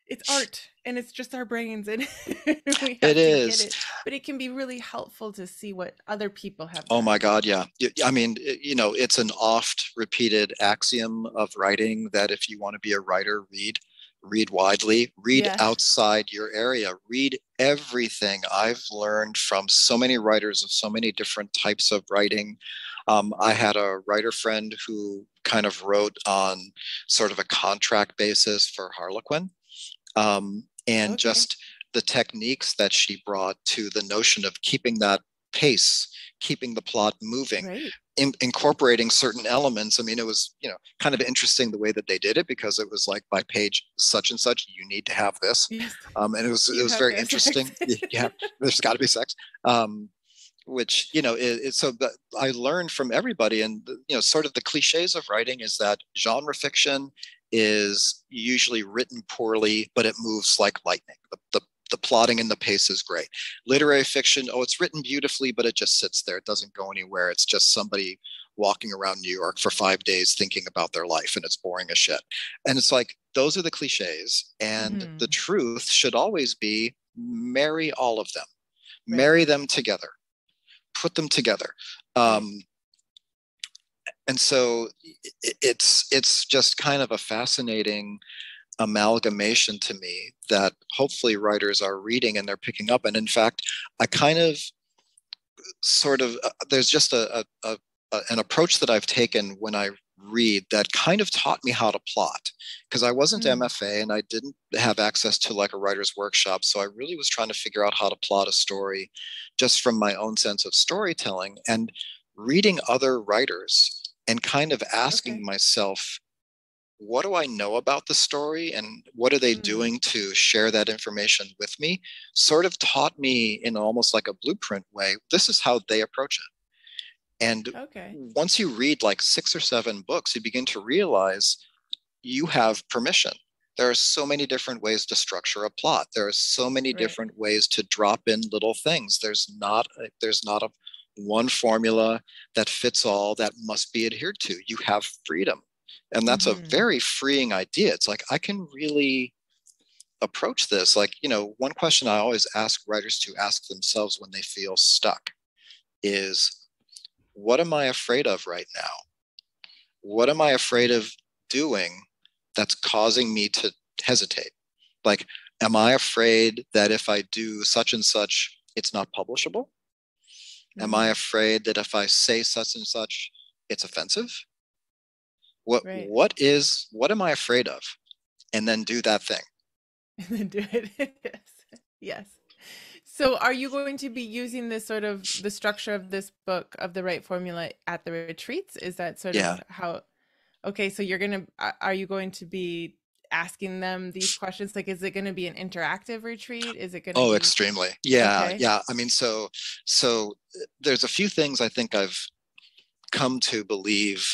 it's art and it's just our brains and we It have to get is. it. But it can be really helpful to see what other people have Oh my done. God, yeah. I mean, it's an oft repeated axiom of writing that if you want to be a writer, read widely, read Yeah. outside your area, read everything. I've learned from so many writers of so many different types of writing. I had a writer friend who kind of wrote on sort of a contract basis for Harlequin. And Okay. just the techniques that she brought to the notion of keeping that pace, keeping the plot moving, Right. incorporating certain elements. I mean, it was, kind of interesting the way that they did it, because it was like by page such and such, you need to have this. Yes. And it You was have very to have sex. interesting. Yeah, there's got to be sex. Which so that I learned from everybody, and sort of the cliches of writing is that genre fiction is usually written poorly, but it moves like lightning. The plotting and the pace is great. Literary fiction, oh, it's written beautifully, but it just sits there. It doesn't go anywhere. It's just somebody walking around New York for 5 days thinking about their life, and it's boring as shit. And it's like, those are the cliches. And the Hmm. truth should always be, marry all of them, Right. marry them together, put them together. Right. Um, and so it's just kind of a fascinating amalgamation to me that hopefully writers are reading and they're picking up. And in fact, I kind of sort of there's just an approach that I've taken when I read that kind of taught me how to plot, because I wasn't Mm. MFA and I didn't have access to like a writer's workshop. So I really was trying to figure out how to plot a story just from my own sense of storytelling, and reading other writers and kind of asking Okay. myself, what do I know about the story and what are they Mm. doing to share that information with me, sort of taught me in almost like a blueprint way, this is how they approach it. And Okay. once you read like 6 or 7 books, you begin to realize you have permission. There are so many different ways to structure a plot. There are so many Right. different ways to drop in little things. There's not a one formula that fits all that must be adhered to. You have freedom. And that's a Hmm. very freeing idea. It's like, I can really approach this. Like, one question I always ask writers to ask themselves when they feel stuck is, what am I afraid of right now? What am I afraid of doing that's causing me to hesitate? Like, am I afraid that if I do such and such, it's not publishable? Am I Mm. afraid that if I say such and such, it's offensive? Right. What am I afraid of? And then do that thing. And then do it. Yes. Yes. So are you going to be using this sort of the structure of this book of the right formula at the retreats? Is that sort of Yeah. how okay, so you're gonna are you going to be asking them these questions? Like, is it gonna be an interactive retreat? Is it gonna Oh, be extremely. Yeah, okay? yeah. I mean, so there's a few things I think I've come to believe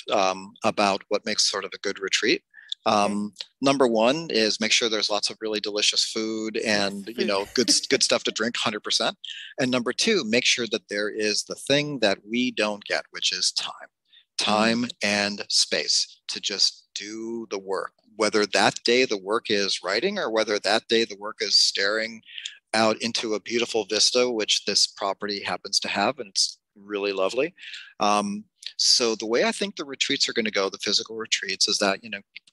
about what makes sort of a good retreat. Okay. Number one is make sure there's lots of really delicious food Yes, and, food. good stuff to drink, 100%. And number two, make sure that there is the thing that we don't get, which is Mm, time and space to just do the work. Whether that day the work is writing or whether that day the work is staring out into a beautiful vista, which this property happens to have, and it's really lovely. Um, so the way I think the retreats are going to go, the physical retreats, is that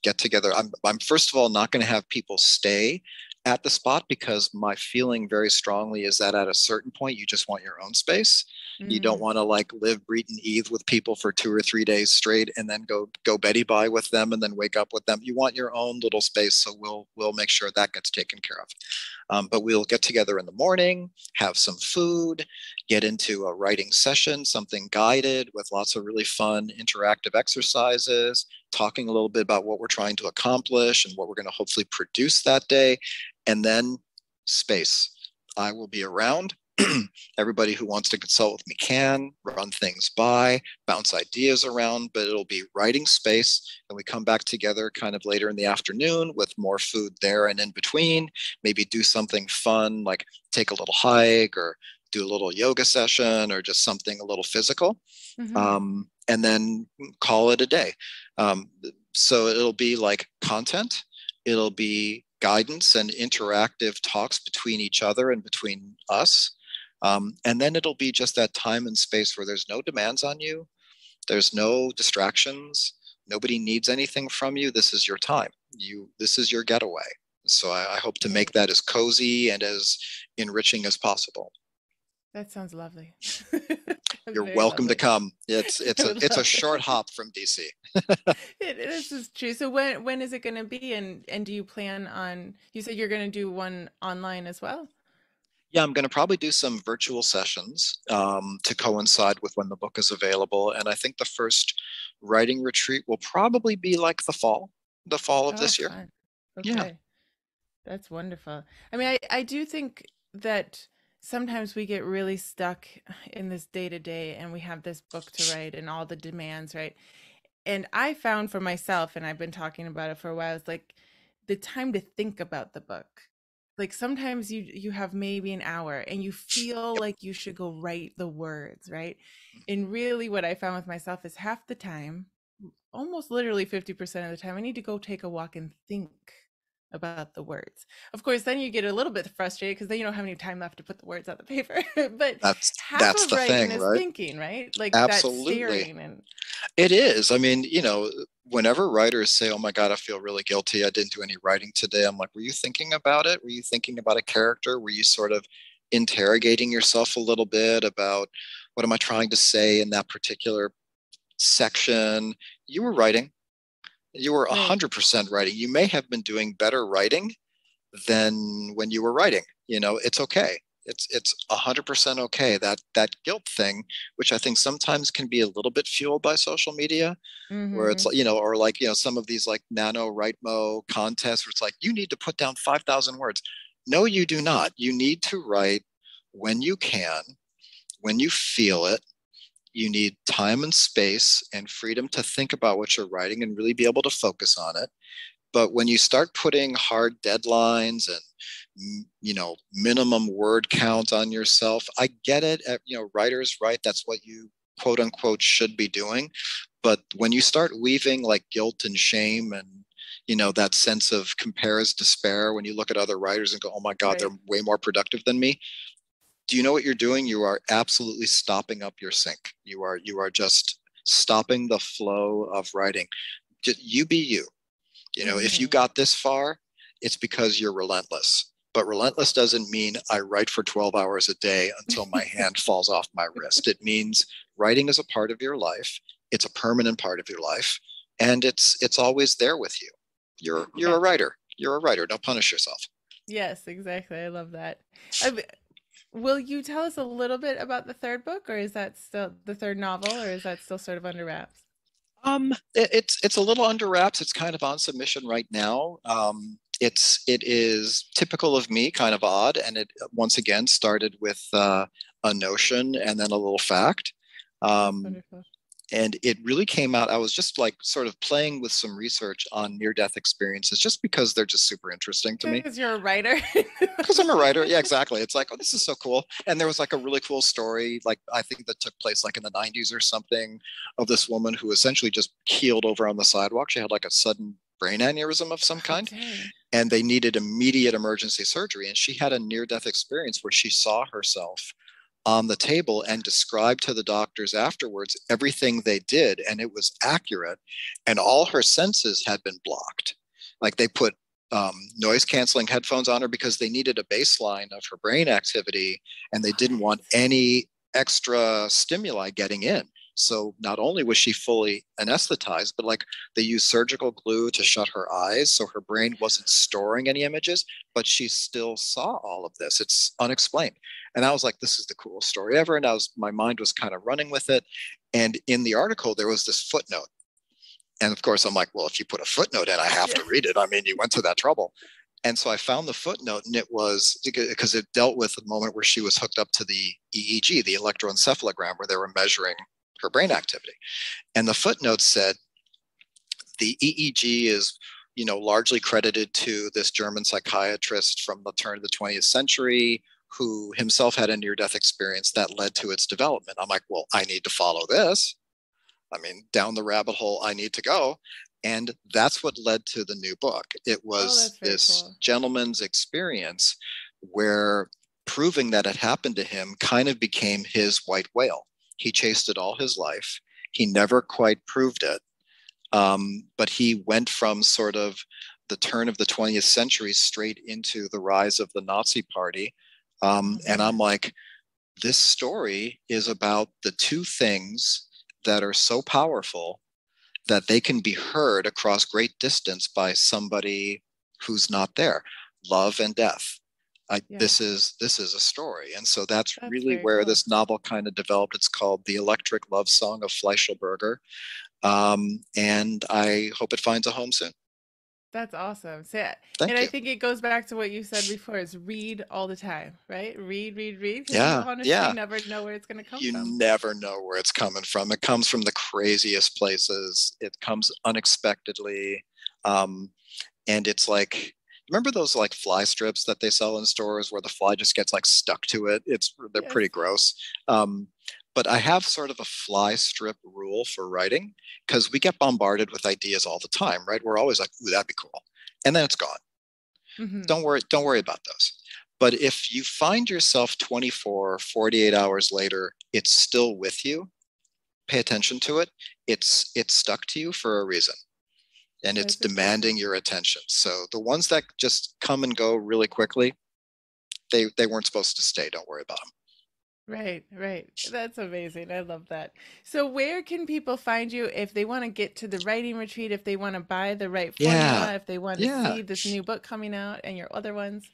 get together. I'm first of all not going to have people stay at the spot because my feeling very strongly is that at a certain point you just want your own space. You don't mm, want to like live, breathe, and eat with people for 2 or 3 days straight and then go Betty bye with them and then wake up with them. You want your own little space, so we'll make sure that gets taken care of. But we'll get together in the morning, have some food, get into a writing session, something guided with lots of really fun interactive exercises, talking a little bit about what we're trying to accomplish and what we're going to hopefully produce that day. And then space. I will be around. Everybody who wants to consult with me can run things by, bounce ideas around, but it'll be writing space. And we come back together kind of later in the afternoon with more food there and in between. Maybe do something fun like take a little hike or do a little yoga session or just something a little physical. hmm And then call it a day. Um, so it'll be like content, it'll be guidance and interactive talks between each other and between us. And then it'll be just that time and space where there's no demands on you, there's no distractions, nobody needs anything from you. This is your time. This is your getaway. So I hope to make Right. that as cozy and as enriching as possible. That sounds lovely. That's You're very welcome to lovely. come. I It's would it's a love short it. hop from DC. This is true. So when is it going to be? And do you plan on? You said you're going to do one online as well. Yeah, I'm going to probably do some virtual sessions to coincide with when the book is available. And I think the first writing retreat will probably be like the fall of Oh, this year. fun. Yeah, Okay. That's wonderful. I mean, I do think that sometimes we get really stuck in this day to day and we have this book to write and all the demands, right? And I found for myself, and I've been talking about it for a while, it's like the time to think about the book. Like sometimes you have maybe an hour and you feel yep, like you should go write the words, right? And really what I found with myself is half the time, almost literally 50% of the time, I need to go take a walk and think about the words. Of course, then you get a little bit frustrated because then you don't have any time left to put the words on the paper. But half that's of the writing thing, is right? thinking, right? Like that Absolutely. staring and It is. I mean, whenever writers say, "Oh my God, I feel really guilty. I didn't do any writing today." I'm like, "Were you thinking about it? Were you thinking about a character? Were you sort of interrogating yourself a little bit about what am I trying to say in that particular section?" You were writing. You were right. 100% writing. You may have been doing better writing than when you were writing. It's okay. It's 100% okay. That guilt thing, which I think sometimes can be a little bit fueled by social media, where it's Mm-hmm. like, or like, some of these like nano mo contests where it's like you need to put down 5,000 words. No, you do not. You need to write when you can, when you feel it. You need time and space and freedom to think about what you're writing and really be able to focus on it. But when you start putting hard deadlines and minimum word count on yourself, I get it. Writers write. That's what you quote unquote should be doing. But when you start weaving like guilt and shame and that sense of compares despair when you look at other writers and go, "Oh my God, they're Right. way more productive than me." Do you know what you're doing? You are absolutely stopping up your sink. You are just stopping the flow of writing. Just you be you. If you Mm-hmm. got this far, it's because you're relentless. But relentless doesn't mean I write for 12 hours a day until my hand falls off my wrist. It means writing is a part of your life. It's a permanent part of your life, and it's always there with you. You're Yeah. a writer. You're a writer. Don't punish yourself. Yes, exactly. I love that. I, will you tell us a little bit about the third book, or is that still the third novel, or is that still sort of under wraps? It's a little under wraps. It's kind of on submission right now. It is typical of me, kind of odd, and it once again started with a notion and then a little fact. That's Um, wonderful. And it really came out. I was just like sort of playing with some research on near death experiences just because they're just super interesting to me. Because you're a writer. Because I'm a writer. Yeah, exactly. It's like, oh, this is so cool. And there was like a really cool story, like I think that took place like in the 90s or something, of this woman who essentially just keeled over on the sidewalk. She had like a sudden brain aneurysm of some Oh, kind, dang. and they needed immediate emergency surgery. And she had a near death experience where she saw herself on the table and described to the doctors afterwards everything they did, and it was accurate. And all her senses had been blocked. Like they put noise canceling headphones on her because they needed a baseline of her brain activity, and they didn't want What? any extra stimuli getting in. So not only was she fully anesthetized, but like they used surgical glue to shut her eyes so her brain wasn't storing any images, but she still saw all of this. It's unexplained. And I was like, this is the coolest story ever. And my mind was kind of running with it. And in the article, there was this footnote. And of course, I'm like, well, if you put a footnote in, I have Yeah. to read it. I mean, you went to that trouble. And so I found the footnote, and it was because it dealt with the moment where she was hooked up to the EEG, the electroencephalogram, where they were measuring her brain activity. And the footnote said the EEG is, largely credited to this German psychiatrist from the turn of the 20th century who himself had a near-death experience that led to its development. I'm like, well, I need to follow this. I mean, down the rabbit hole I need to go. And that's what led to the new book. It Oh, was that's very this cool. gentleman's experience where proving that it happened to him kind of became his white whale. He chased it all his life. He never quite proved it. But he went from sort of the turn of the 20th century straight into the rise of the Nazi Party. Oh, And I'm man. like, this story is about the two things that are so powerful that they can be heard across great distance by somebody who's not there: love and death. Yeah, This is a story. And so that's that's really very where cool. this novel kind of developed. It's called The Electric Love Song of Fleischerberger. And I hope it finds a home soon. That's awesome. So, yeah, and Thank I you. think it goes back to what you said before is read all the time, right? Read, read, read, because you Yeah, honestly yeah. never know where it's going to come You from. never know where it's coming from. It comes from the craziest places. It comes unexpectedly. Um, and it's like, remember those like fly strips that they sell in stores where the fly just gets like stuck to it? They're Yes. pretty gross. Um, but I have sort of a fly strip rule for writing because we get bombarded with ideas all the time, right? We're always like, ooh, that'd be cool. And then it's gone. Hmm. Don't worry about those. But if you find yourself 24, 48 hours later, it's still with you, pay attention to it. It's stuck to you for a reason, and it's That's demanding amazing. your attention. So the ones that just come and go really quickly, they weren't supposed to stay. Don't worry about them. Right, right. That's amazing. I love that. So, where can people find you if they want to get to the writing retreat, if they want to buy the right Yeah. formula, if they want to Yeah. see this new book coming out and your other ones?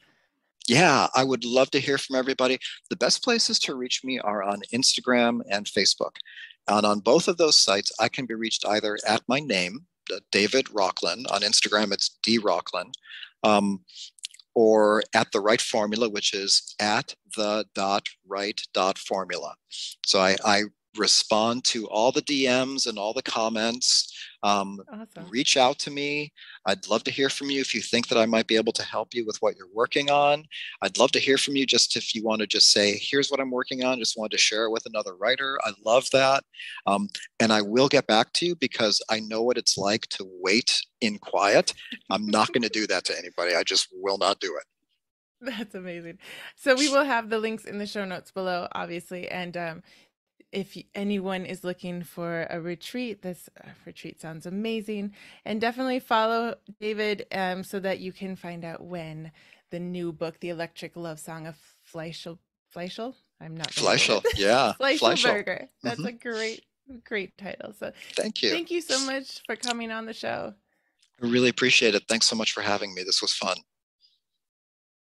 Yeah, I would love to hear from everybody. The best places to reach me are on Instagram and Facebook. And on both of those sites, I can be reached either at my name, David Rocklin. On Instagram, it's D Rocklin, um, or at the right formula, which is at the dot right dot formula. So I respond to all the DMs and all the comments. Awesome. Reach out to me. I'd love to hear from you if you think that I might be able to help you with what you're working on. I'd love to hear from you just if you want to just say, here's what I'm working on, just wanted to share it with another writer. I love that. Um, and I will get back to you because I know what it's like to wait in quiet. I'm not going to do that to anybody. I just will not do it. That's amazing. So we will have the links in the show notes below, obviously. And if anyone is looking for a retreat, this retreat sounds amazing. And definitely follow David so that you can find out when the new book, The Electric Love Song of Fleischl, I'm not going to do Fleischl, it. yeah, Fleischl. Fleischerberger. That's Hmm. a great, great title. So Thank you. thank you so much for coming on the show. I really appreciate it. Thanks so much for having me. This was fun.